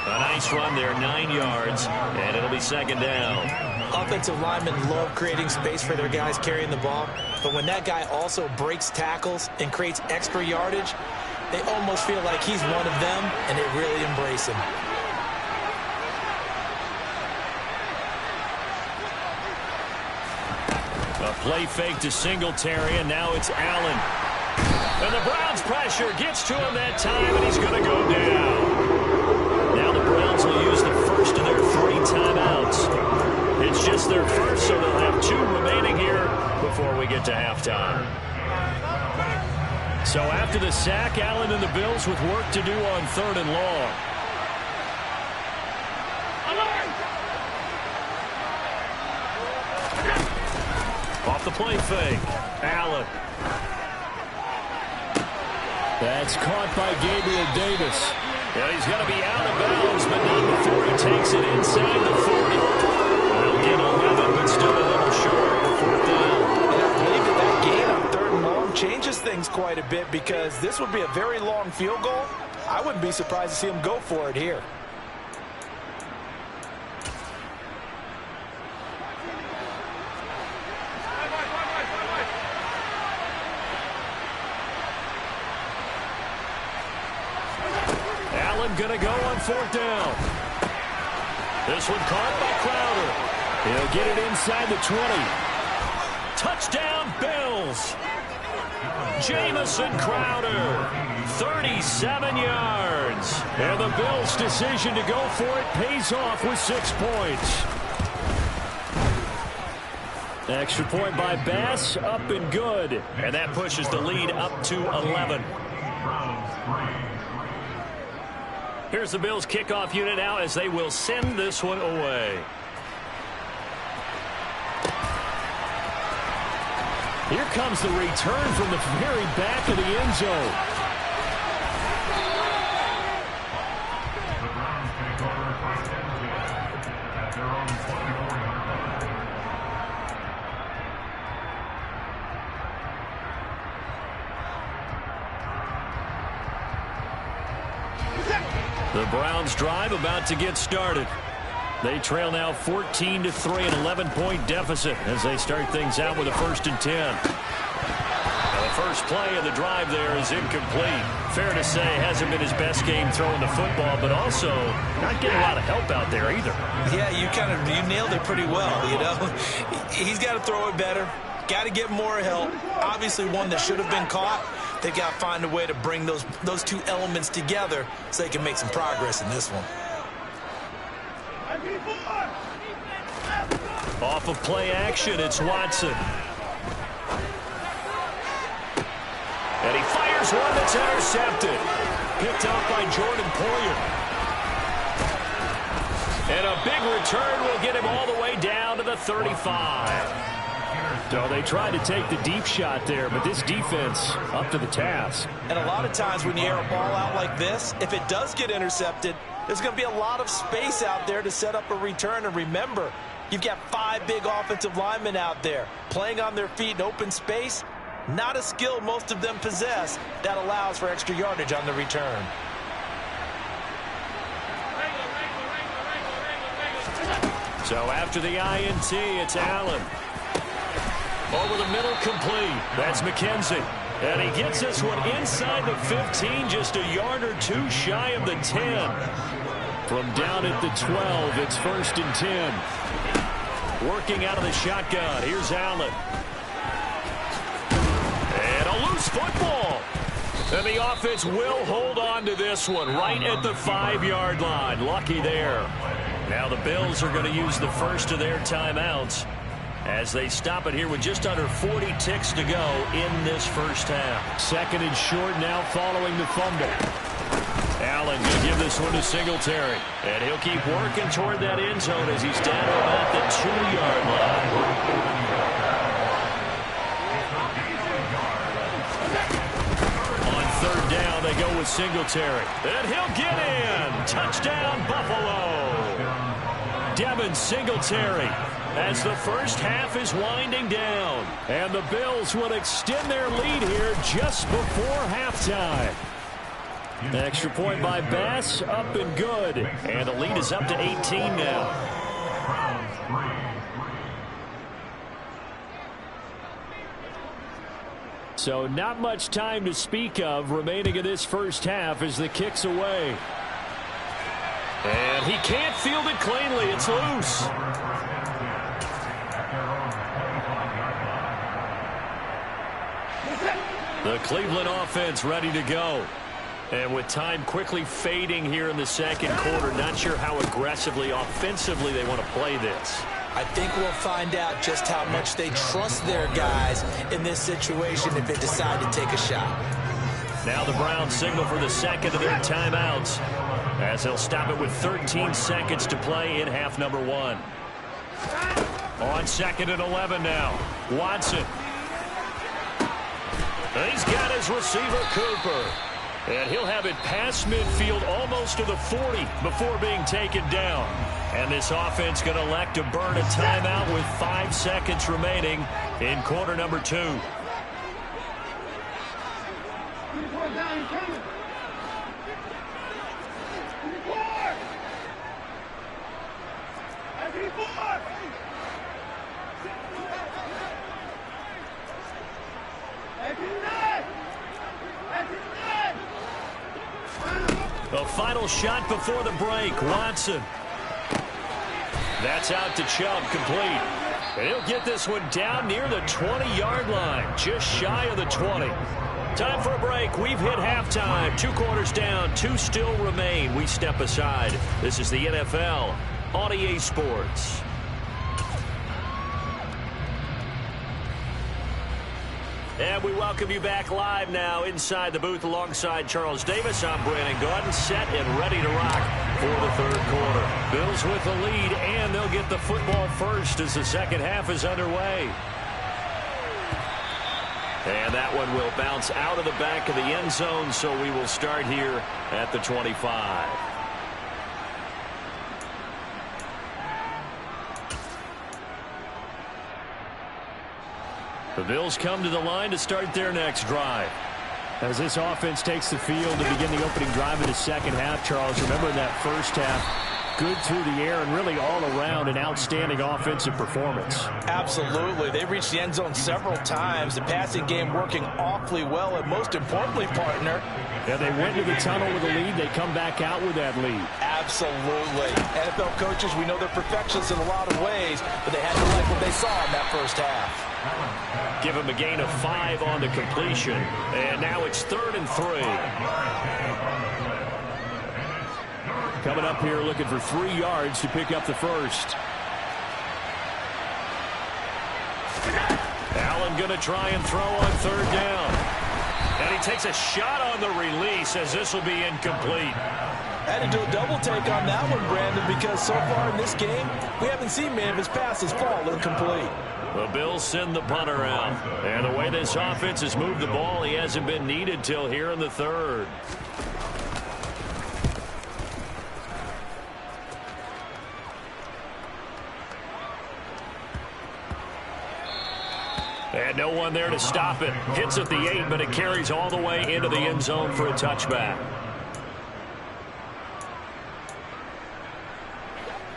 A nice run there, 9 yards, and it'll be second down. Offensive linemen love creating space for their guys carrying the ball, but when that guy also breaks tackles and creates extra yardage, they almost feel like he's one of them, and they really embrace him. A play fake to Singletary, and now it's Allen. And the Browns' pressure gets to him that time, and he's going to go down. Now the Browns will use the first of their 3 timeouts. It's just their first, so they'll have 2 remaining here before we get to halftime. So after the sack, Allen and the Bills with work to do on 3rd and long. Off the play fake, Allen. That's caught by Gabriel Davis. Yeah, he's going to be out of bounds, but not before he takes it inside the 40. They'll get 11, but still a little short for 4th down. And I believe that gain on 3rd and long changes things quite a bit, because this would be a very long field goal. I wouldn't be surprised to see him go for it here. Going to go on 4th down. This one caught by Crowder. He'll get it inside the 20. Touchdown, Bills. Jamison Crowder, 37 yards. And the Bills' decision to go for it pays off with 6 points. Extra point by Bass, up and good. And that pushes the lead up to 11. Here's the Bills' kickoff unit now as they will send this one away. Here comes the return from the very back of the end zone. The Browns drive about to get started. They trail now 14-3, an 11-point deficit as they start things out with a 1st and 10. Now the first play of the drive there is incomplete. Fair to say, hasn't been his best game throwing the football, but also not getting a lot of help out there either. Yeah, you nailed it pretty well, you know. He's got to throw it better. Got to get more help. Obviously one that should have been caught. They've got to find a way to bring those 2 elements together so they can make some progress in this one. Off of play action, it's Watson. And he fires one that's intercepted. Picked up by Jordan Poyer. And a big return will get him all the way down to the 35. So they tried to take the deep shot there, but this defense up to the task. And a lot of times when you air a ball out like this, if it does get intercepted, there's going to be a lot of space out there to set up a return. And remember, you've got 5 big offensive linemen out there playing on their feet in open space. Not a skill most of them possess that allows for extra yardage on the return. So after the INT, it's Allen. Over the middle, complete. That's McKenzie. And he gets this one inside the 15, just a yard or 2 shy of the 10. From down at the 12, it's 1st and 10. Working out of the shotgun. Here's Allen. And a loose football. And the offense will hold on to this one right at the 5-yard line. Lucky there. Now the Bills are going to use the first of their timeouts as they stop it here with just under 40 ticks to go in this first half. 2nd and short now following the fumble. Allen going to give this one to Singletary. And he'll keep working toward that end zone as he's down to about the 2-yard line. On 3rd down, they go with Singletary. And he'll get in. Touchdown, Buffalo. Devin Singletary as the first half is winding down. And the Bills will extend their lead here just before halftime. Extra point by Bass, up and good. And the lead is up to 18 now. So not much time to speak of remaining in this first half as the kick's away. And he can't field it cleanly. It's loose. The Cleveland offense ready to go. And with time quickly fading here in the second quarter, not sure how aggressively, offensively they want to play this. I think we'll find out just how much they trust their guys in this situation if they decide to take a shot. Now the Browns signal for the second of their timeouts as they'll stop it with 13 seconds to play in half number 1. On 2nd and 11 now. Watson. He's got his receiver, Cooper. And he'll have it past midfield almost to the 40 before being taken down. And this offense going to elect to burn a timeout with 5 seconds remaining in quarter number 2. The final shot before the break, Watson. That's out to Chubb, complete. And he'll get this one down near the 20-yard line, just shy of the 20. Time for a break. We've hit halftime. 2 quarters down, 2 still remain. We step aside. This is the NFL on EA Sports. And we welcome you back live now inside the booth alongside Charles Davis. I'm Brandon Gaudin, set and ready to rock for the third quarter. Bills with the lead, and they'll get the football first as the second half is underway. And that one will bounce out of the back of the end zone, so we will start here at the 25. The Bills come to the line to start their next drive. As this offense takes the field to begin the opening drive of the second half, Charles, remember in that first half, good through the air and really all around an outstanding offensive performance. Absolutely. They reached the end zone several times. The passing game working awfully well, and most importantly, partner. Yeah, they went to the tunnel with a lead. They come back out with that lead. Absolutely. NFL coaches, we know they're perfectionists in a lot of ways, but they had to like what they saw in that first half. Give him a gain of 5 on the completion. And now it's 3rd and 3. Coming up here looking for 3 yards to pick up the first. Allen going to try and throw on 3rd down. And he takes a shot on the release as this will be incomplete. Had to do a double take on that one, Brandon, because so far in this game, we haven't seen many of his passes fall incomplete. The Bills send the punter out. And the way this offense has moved the ball, he hasn't been needed till here in the 3rd. And no one there to stop it. Hits at the 8, but it carries all the way into the end zone for a touchback.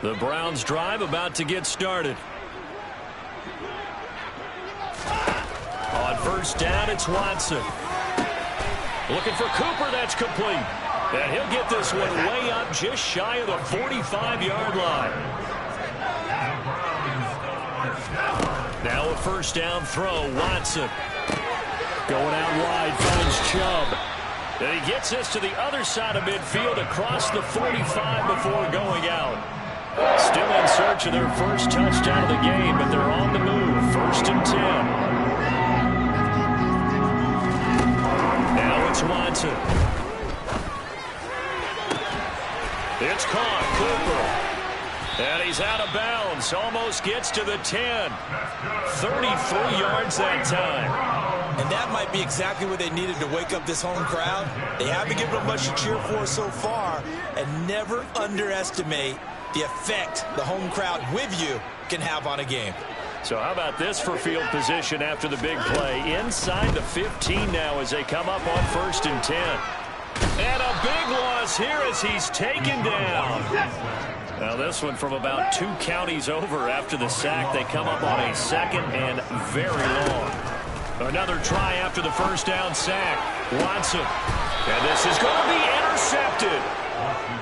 The Browns drive about to get started. On 1st down, it's Watson. Looking for Cooper, that's complete. And he'll get this one way up just shy of the 45-yard line. Now a 1st down throw, Watson. Going out wide, finds Chubb. And he gets this to the other side of midfield across the 45 before going out. Still in search of their first touchdown of the game, but they're on the move. 1st and 10. Now it's Watson. It's caught, Cooper. And he's out of bounds. Almost gets to the 10. 33 yards that time. And that might be exactly what they needed to wake up this home crowd. They haven't given them much to cheer for so far. And never underestimate the effect the home crowd with you can have on a game. So how about this for field position after the big play? Inside the 15 now as they come up on 1st and 10. And a big loss here as he's taken down. Now this one from about 2 counties over after the sack. They come up on a 2nd and very long. Another try after the 1st down sack. Watson. And this is going to be intercepted.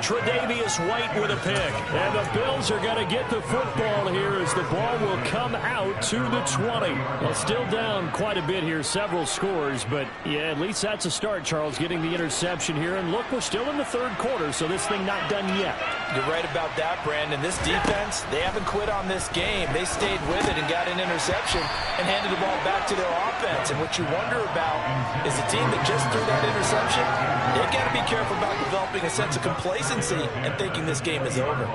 Tre'Davious White with a pick. And the Bills are going to get the football here as the ball will come out to the 20. Well, still down quite a bit here, several scores. But, yeah, at least that's a start, Charles, getting the interception here. And, look, we're still in the 3rd quarter, so this thing not done yet. You're right about that, Brandon. This defense, they haven't quit on this game. They stayed with it and got an interception and handed the ball back to their offense. And what you wonder about is the team that just threw that interception, they've got to be careful about developing a sense of complacency and thinking this game is over.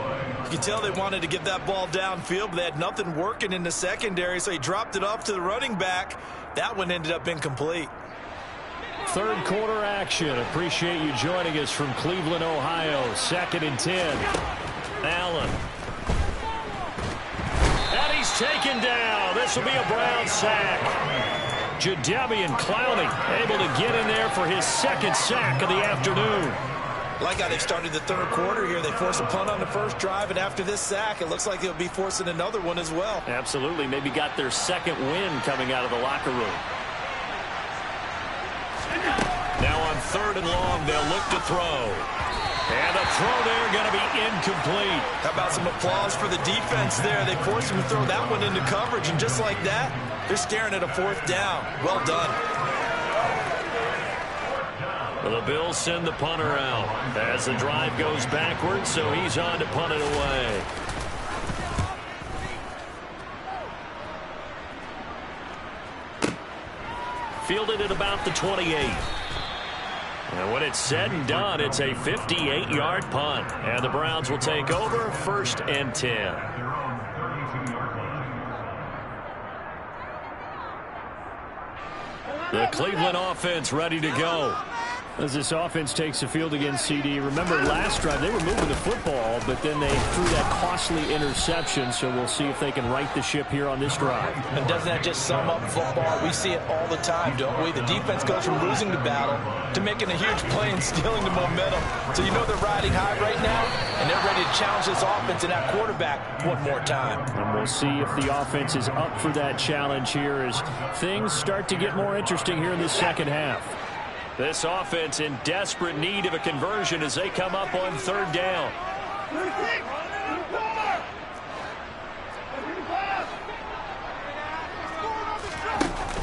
You can tell they wanted to get that ball downfield, but they had nothing working in the secondary, so he dropped it off to the running back. That one ended up incomplete. 3rd quarter action. Appreciate you joining us from Cleveland, Ohio. 2nd and 10. Allen. And he's taken down. This will be a Brown sack. Jadeveon Clowney able to get in there for his 2nd sack of the afternoon. Like how they've started the 3rd quarter here. They force a punt on the 1st drive, and after this sack, it looks like they'll be forcing another one as well. Absolutely. Maybe got their 2nd win coming out of the locker room. Now on 3rd and long, they'll look to throw. And the throw there going to be incomplete. How about some applause for the defense there? They forced him to throw that one into coverage, and just like that, they're staring at a 4th down. Well done. Well, the Bills send the punter out as the drive goes backwards, so he's on to punt it away. Fielded at about the 28. And when it's said and done, it's a 58-yard punt. And the Browns will take over 1st and 10. The Cleveland offense ready to go. As this offense takes the field against CD, remember last drive they were moving the football, but then they threw that costly interception, so we'll see if they can right the ship here on this drive. And doesn't that just sum up football? We see it all the time, don't we? The defense goes from losing the battle to making a huge play and stealing the momentum. So you know they're riding high right now, and they're ready to challenge this offense and that quarterback one more time. And we'll see if the offense is up for that challenge here as things start to get more interesting here in the 2nd half. This offense in desperate need of a conversion as they come up on 3rd down.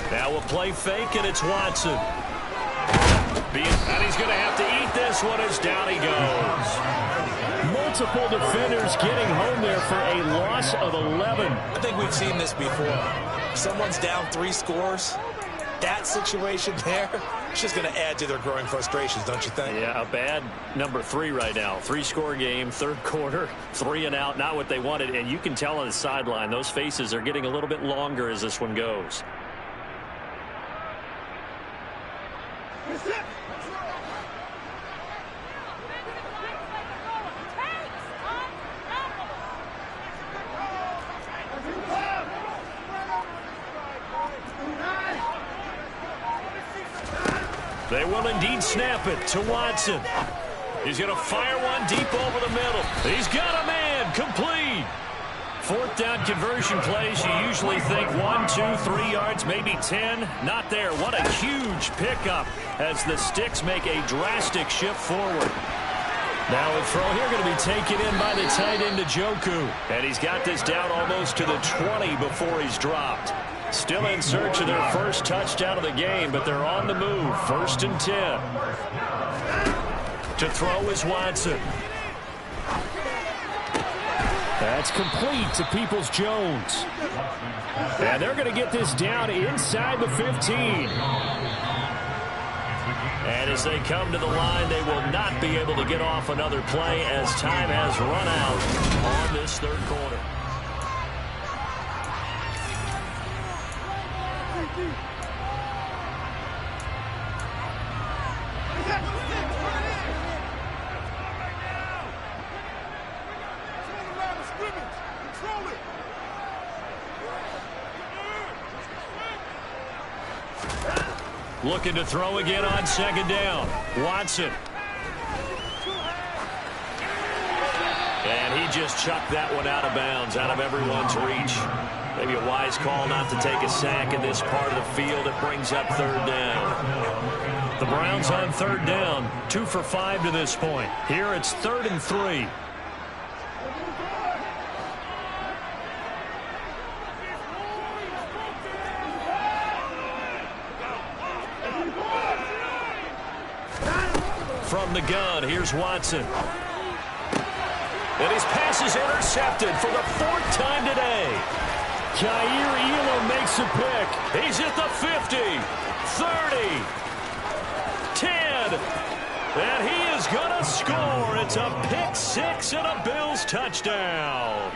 Now we'll play fake, and it's Watson. And he's going to have to eat this one as down he goes. Multiple defenders getting home there for a loss of 11. I think we've seen this before. Someone's down 3 scores. That situation there, it's just going to add to their growing frustrations, don't you think? Yeah, a bad number 3 right now. 3-score game, 3rd quarter, 3 and out, not what they wanted. And you can tell on the sideline, those faces are getting a little bit longer as this one goes. They will indeed snap it to Watson. He's going to fire one deep over the middle. He's got a man, complete. 4th down conversion plays, you usually think 1, 2, 3 yards, maybe 10. Not there. What a huge pickup as the Sticks make a drastic shift forward. Now a throw here going to be taken in by the tight end Njoku. And he's got this down almost to the 20 before he's dropped. Still in search of their 1st touchdown of the game, but they're on the move. 1st and 10. To throw is Watson. That's complete to Peoples-Jones. And they're going to get this down inside the 15. And as they come to the line, they will not be able to get off another play as time has run out on this 3rd quarter. Looking to throw again on second down. Watson. And he just chucked that one out of bounds, out of everyone's reach. Maybe a wise call not to take a sack in this part of the field. It brings up third down. The Browns on third down, 2 for 5 to this point. Here it's 3rd and 3. From the gun, here's Watson. And his pass is intercepted for the 4th time today. Jair Elam makes a pick. He's at the 50, 30, 10, and he is going to score. It's a pick 6 and a Bills touchdown.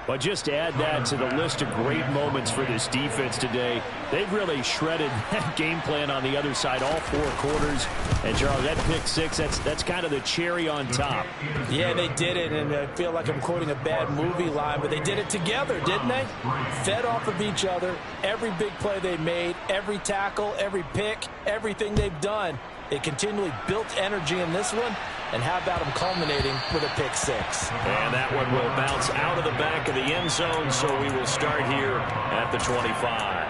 But just to add that to the list of great moments for this defense today, they've really shredded that game plan on the other side all 4 quarters. And, Charles, that pick 6, that's kind of the cherry on top. Yeah, they did it, and I feel like I'm quoting a bad movie line, but they did it together, didn't they? Fed off of each other, every big play they made, every tackle, every pick, everything they've done. They continually built energy in this one, and how about them culminating with a pick 6? And that one will bounce out of the back of the end zone, so we will start here at the 25.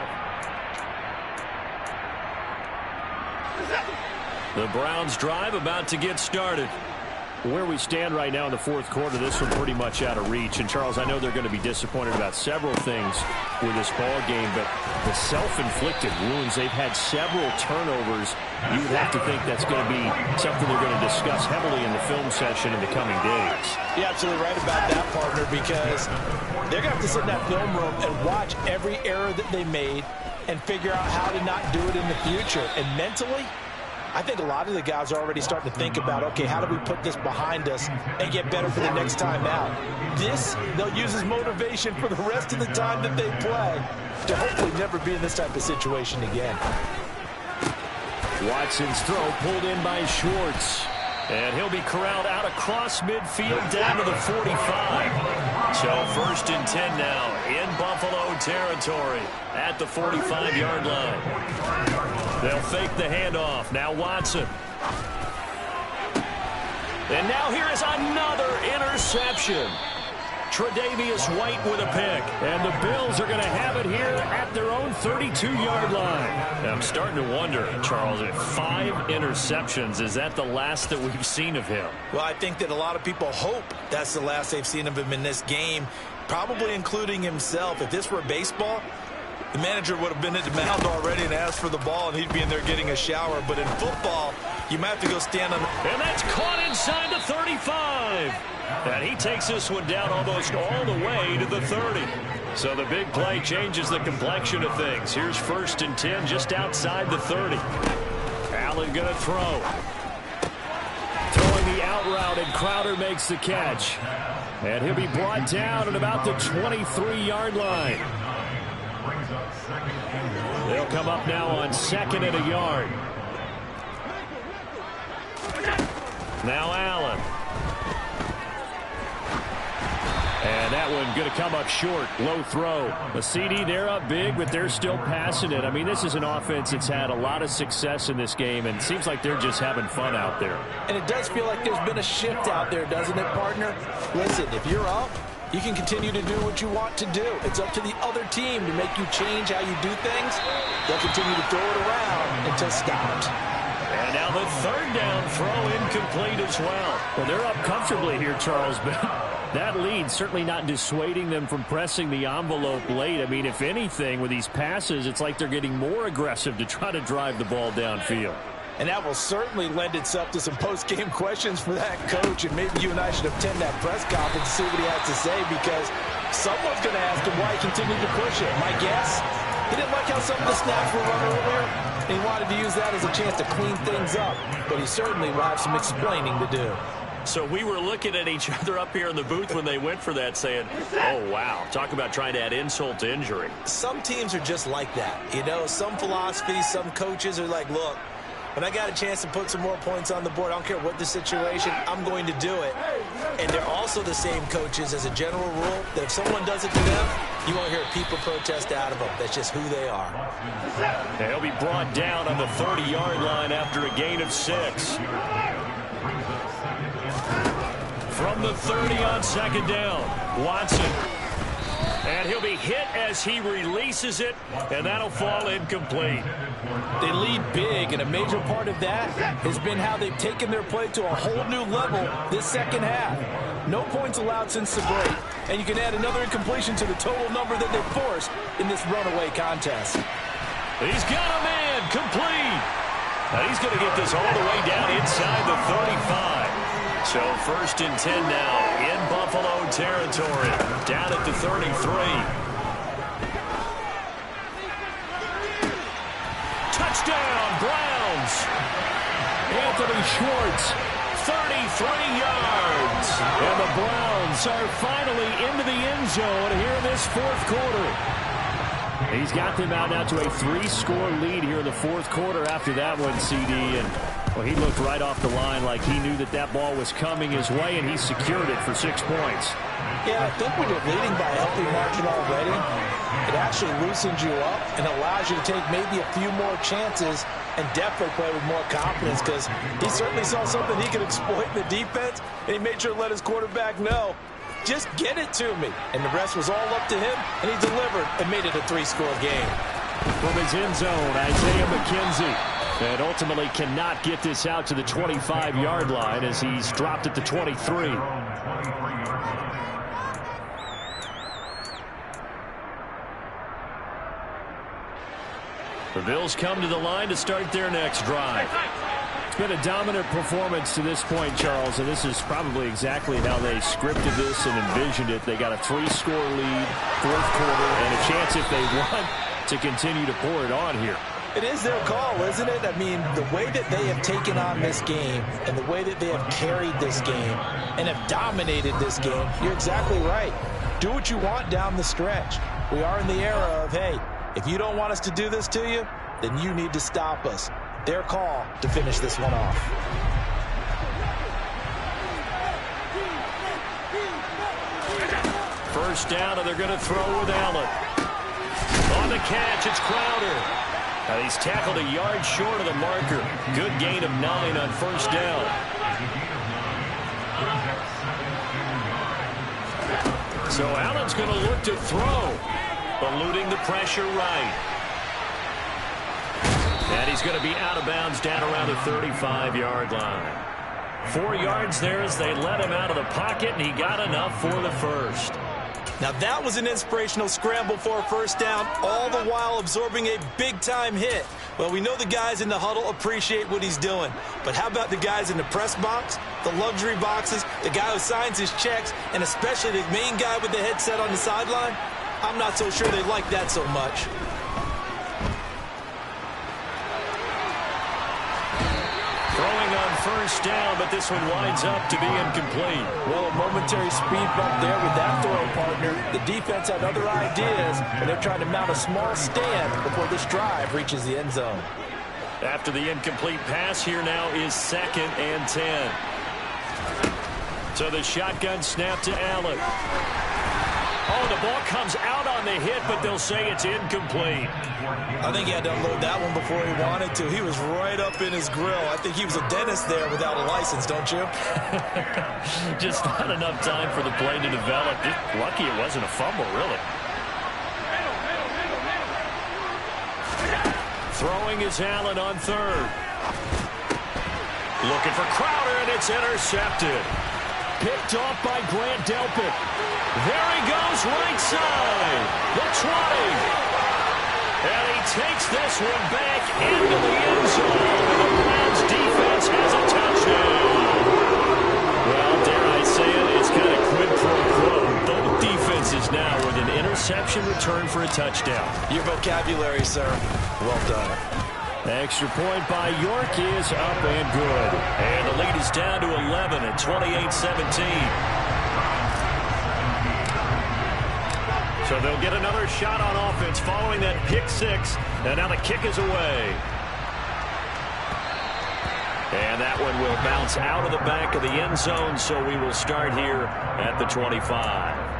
The Browns drive about to get started. Where we stand right now in the 4th quarter, this one pretty much out of reach. And, Charles, I know they're going to be disappointed about several things with this ball game, but the self-inflicted wounds, they've had several turnovers. You would have to think that's going to be something they're going to discuss heavily in the film session in the coming days. You're absolutely right about that, partner, because they're going to have to sit in that film room and watch every error that they made and figure out how to not do it in the future. And mentally, I think a lot of the guys are already starting to think about, okay, how do we put this behind us and get better for the next time out? This, they'll use as motivation for the rest of the time that they play to hopefully never be in this type of situation again. Watson's throw pulled in by Schwartz. And he'll be corralled out across midfield down to the 45. So 1st and 10 now in Buffalo territory at the 45-yard line. They'll fake the handoff. Now Watson. And now here is another interception. Tre'Davious White with a pick. And the Bills are going to have it here at their own 32-yard line. Now, I'm starting to wonder, Charles, if 5 interceptions, is that the last that we've seen of him? Well, I think that a lot of people hope that's the last they've seen of him in this game, probably including himself. If this were baseball, the manager would have been at the mound already and asked for the ball, and he'd be in there getting a shower. But in football, you might have to go stand on. And that's caught inside the 35. And he takes this one down almost all the way to the 30. So the big play changes the complexion of things. Here's 1st and 10 just outside the 30. Allen going to throw. Throwing the out route, and Crowder makes the catch. And he'll be brought down at about the 23-yard line. They'll come up now on 2nd and a yard. Now Allen. And that one going to come up short. Low throw. The CD, they're up big, but they're still passing it. I mean, this is an offense that's had a lot of success in this game, and it seems like they're just having fun out there. And it does feel like there's been a shift out there, doesn't it, partner? Listen, if you're up, you can continue to do what you want to do. It's up to the other team to make you change how you do things. They'll continue to throw it around until stopped. And now the 3rd down throw incomplete as well. Well, they're up comfortably here, Charles, but that lead certainly not dissuading them from pressing the envelope late. I mean, if anything, with these passes, it's like they're getting more aggressive to try to drive the ball downfield. And that will certainly lend itself to some post-game questions for that coach. And maybe you and I should attend that press conference and see what he has to say, because someone's going to ask him why he continued to push it. My guess, he didn't like how some of the snaps were run earlier. He wanted to use that as a chance to clean things up. But he certainly will have some explaining to do. So we were looking at each other up here in the booth when they went for that, saying, oh, wow, talk about trying to add insult to injury. Some teams are just like that. You know, some philosophies, some coaches are like, look, when I got a chance to put some more points on the board, I don't care what the situation, I'm going to do it. And they're also the same coaches as a general rule that if someone does it to them, you won't hear people protest out of them. That's just who they are. He'll be brought down on the 30-yard line after a gain of 6. From the 30 on second down, Watson. And he'll be hit as he releases it, and that'll fall incomplete. They lead big, and a major part of that has been how they've taken their play to a whole new level this second half. No points allowed since the break, and you can add another incompletion to the total number that they've forced in this runaway contest. He's got a man complete. And he's going to get this all the way down inside the 35. So 1st and 10 now in Buffalo territory, down at the 33. Touchdown, Browns. Anthony Schwartz, 33 yards. And the Browns are finally into the end zone here in this 4th quarter. He's got them out now to a 3-score lead here in the 4th quarter after that one, CD. And well, he looked right off the line like he knew that that ball was coming his way, and he secured it for 6 points. Yeah, I think when you're leading by a healthy margin already, it actually loosens you up and allows you to take maybe a few more chances and definitely play with more confidence, because he certainly saw something he could exploit in the defense, and he made sure to let his quarterback know, just get it to me. And the rest was all up to him, and he delivered and made it a 3-score game. From his end zone, Isaiah McKenzie. And ultimately cannot get this out to the 25-yard line as he's dropped at the 23. The Bills come to the line to start their next drive. It's been a dominant performance to this point, Charles, and this is probably exactly how they scripted this and envisioned it. They got a 3-score lead, 4th quarter, and a chance if they want to continue to pour it on here. It is their call, isn't it? I mean, the way that they have taken on this game and the way that they have carried this game and have dominated this game, you're exactly right. Do what you want down the stretch. We are in the era of, hey, if you don't want us to do this to you, then you need to stop us. Their call to finish this one off. First down, and they're going to throw with Allen. On the catch, it's Crowder. And he's tackled a yard short of the marker. Good gain of 9 on first down. So Allen's going to look to throw, eluding the pressure right. And he's going to be out of bounds down around the 35-yard line. 4 yards there as they let him out of the pocket, and he got enough for the first. Now that was an inspirational scramble for a first down, all the while absorbing a big-time hit. Well, we know the guys in the huddle appreciate what he's doing. But how about the guys in the press box, the luxury boxes, the guy who signs his checks, and especially the main guy with the headset on the sideline? I'm not so sure they like that so much. Throwing on first down, but this one winds up to be incomplete. Well, a momentary speed bump there with that throw partner. The defense had other ideas, and they're trying to mount a small stand before this drive reaches the end zone. After the incomplete pass, here now is 2nd and 10. So the shotgun snap to Allen. Oh, the ball comes out on the hit, but they'll say it's incomplete. I think he had to unload that one before he wanted to. He was right up in his grill. I think he was a dentist there without a license, don't you? Just not enough time for the play to develop. Lucky it wasn't a fumble, really. Throwing is Allen on 3rd. Looking for Crowder, and it's intercepted. Picked off by Grant Delpit. There he goes, right side. The 20. And he takes this one back into the end zone. The Browns defense has a touchdown. Well, dare I say it, it's kind of quid pro quo. Both defenses now with an interception return for a touchdown. Your vocabulary, sir. Well done. Extra point by York is up and good. And the lead is down to 11 at 28-17. So they'll get another shot on offense following that pick 6. And now the kick is away. And that one will bounce out of the back of the end zone, so we will start here at the 25.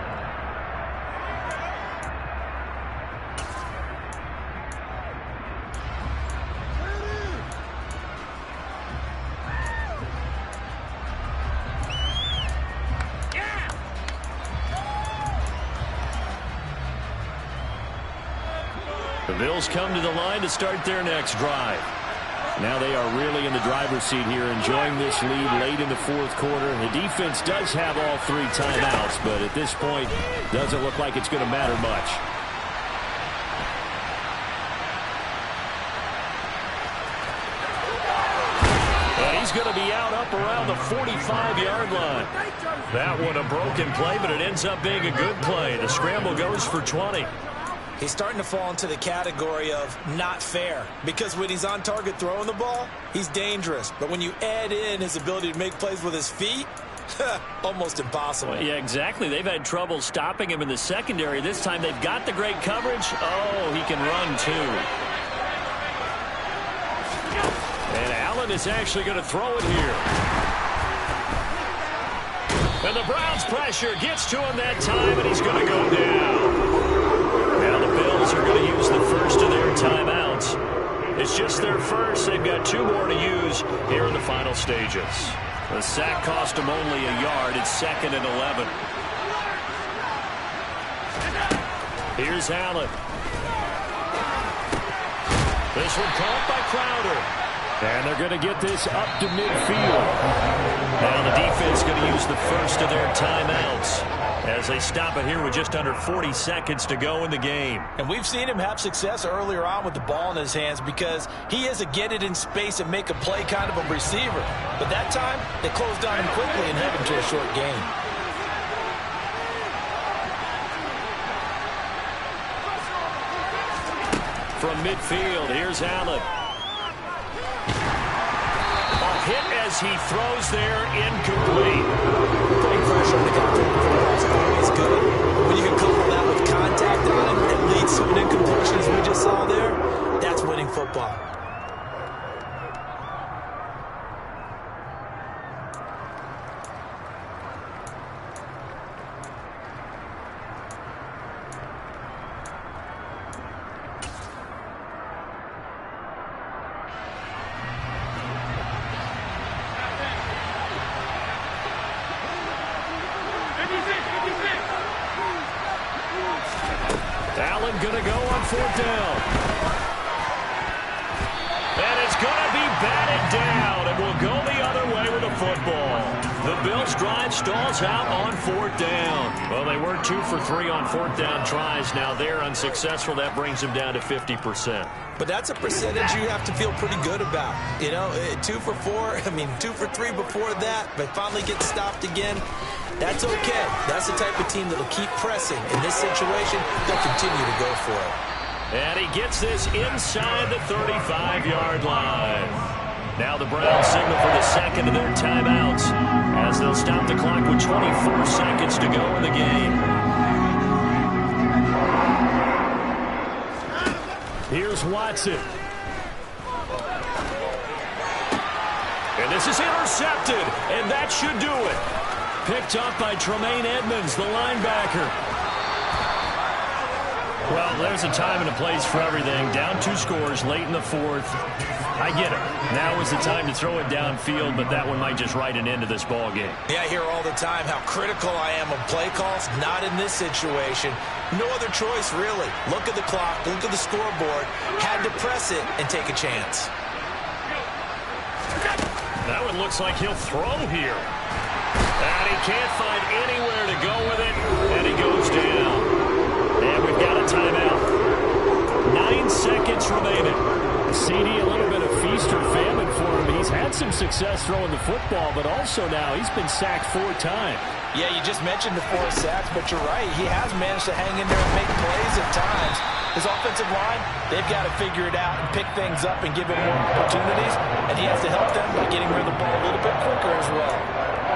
The Bills come to the line to start their next drive. Now they are really in the driver's seat here, enjoying this lead late in the fourth quarter. The defense does have all 3 timeouts, but at this point, doesn't look like it's going to matter much. And he's going to be out up around the 45-yard line. That one a broken play, but it ends up being a good play. The scramble goes for 20. He's starting to fall into the category of not fair, because when he's on target throwing the ball, he's dangerous. But when you add in his ability to make plays with his feet, almost impossible. Well, yeah, exactly. They've had trouble stopping him in the secondary. This time they've got the great coverage. Oh, he can run too. And Allen is actually going to throw it here. And the Browns' pressure gets to him that time, and he's going to go down. Now the Bills are going to use the first of their timeouts. It's just their first. They've got 2 more to use here in the final stages. The sack cost them only a yard. It's 2nd and 11. Here's Allen. This one caught by Crowder. And they're going to get this up to midfield. Now the defense going to use the first of their timeouts as they stop it here with just under 40 seconds to go in the game. And we've seen him have success earlier on with the ball in his hands because he is a get it in space and make a play kind of a receiver. But that time, they closed on him quickly and held him to a short gain. From midfield, here's Allen. Hit as he throws there, incomplete. Putting pressure on the guy is always good. When you can couple that with contact on him and leads to an incompletion as we just saw there, that's winning football. Allen going to go on 4th down. And it's going to be batted down, and we'll go the other way with the football. The Bills drive stalls out on 4th down. Well, they were 2 for 3 on 4th down tries. Now they're unsuccessful. That brings them down to 50%. But that's a percentage you have to feel pretty good about. You know, 2 for 4, 2 for 3 before that, but finally get stopped again. That's okay. That's the type of team that'll keep pressing. In this situation, they'll continue to go for it. And he gets this inside the 35-yard line. Now the Browns signal for the second of their timeouts as they'll stop the clock with 24 seconds to go in the game. Here's Watson. And this is intercepted, and that should do it. Picked up by Tremaine Edmonds, the linebacker. Well, there's a time and a place for everything. Down 2 scores late in the 4th. I get it. Now is the time to throw it downfield, but that one might just write an end to this ball game. Yeah, I hear all the time how critical I am of play calls. Not in this situation. No other choice, really. Look at the clock. Look at the scoreboard. Had to press it and take a chance. That one looks like he'll throw here. And he can't find anywhere to go with it, and he goes down. And we've got a timeout. 9 seconds remaining. CD, a little bit of feast or famine for him. He's had some success throwing the football, but also now he's been sacked 4 times. Yeah, you just mentioned the 4 sacks, but you're right. He has managed to hang in there and make plays at times. His offensive line, they've got to figure it out and pick things up and give him more opportunities, and he has to help them by getting rid of the ball a little bit quicker as well.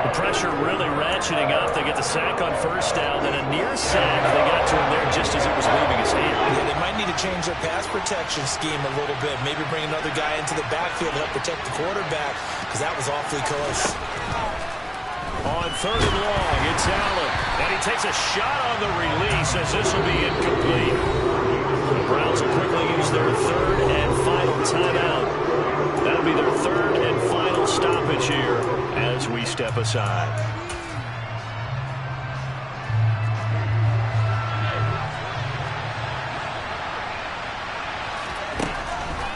The pressure really ratcheting up. They get the sack on 1st down, then a near sack. They got to him there just as it was leaving his hand. Yeah, they might need to change their pass protection scheme a little bit. Maybe bring another guy into the backfield to help protect the quarterback, because that was awfully close. On 3rd and long, it's Allen. And he takes a shot on the release as this will be incomplete. The Browns will quickly use their 3rd and final timeout. That'll be their 3rd and final stoppage here as we step aside.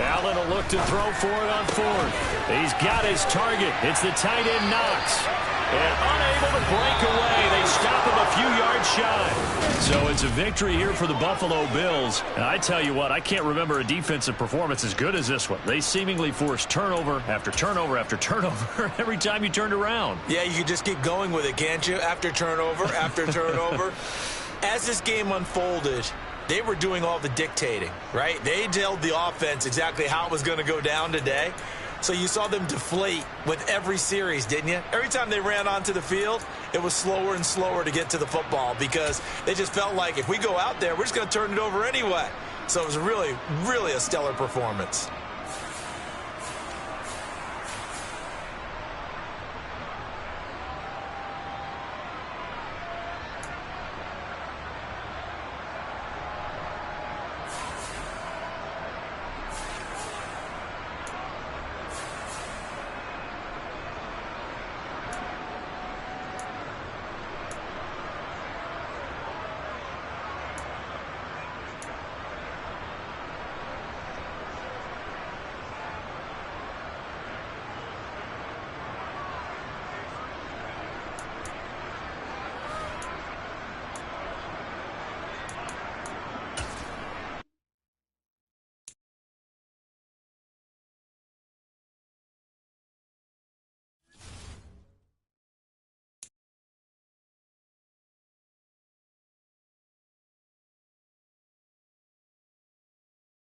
Allen will look to throw for it on 4th. He's got his target. It's the tight end Knox. And unable to break away. They stop him a few yards shy. So it's a victory here for the Buffalo Bills. And I tell you what, I can't remember a defensive performance as good as this one. They seemingly forced turnover after turnover after turnover every time you turned around. Yeah, you can just keep going with it, can't you? After turnover, after turnover. As this game unfolded, they were doing all the dictating, right? They told the offense exactly how it was going to go down today. So you saw them deflate with every series, didn't you? Every time they ran onto the field, it was slower and slower to get to the football because they just felt like if we go out there, we're just going to turn it over anyway. So it was really, really a stellar performance.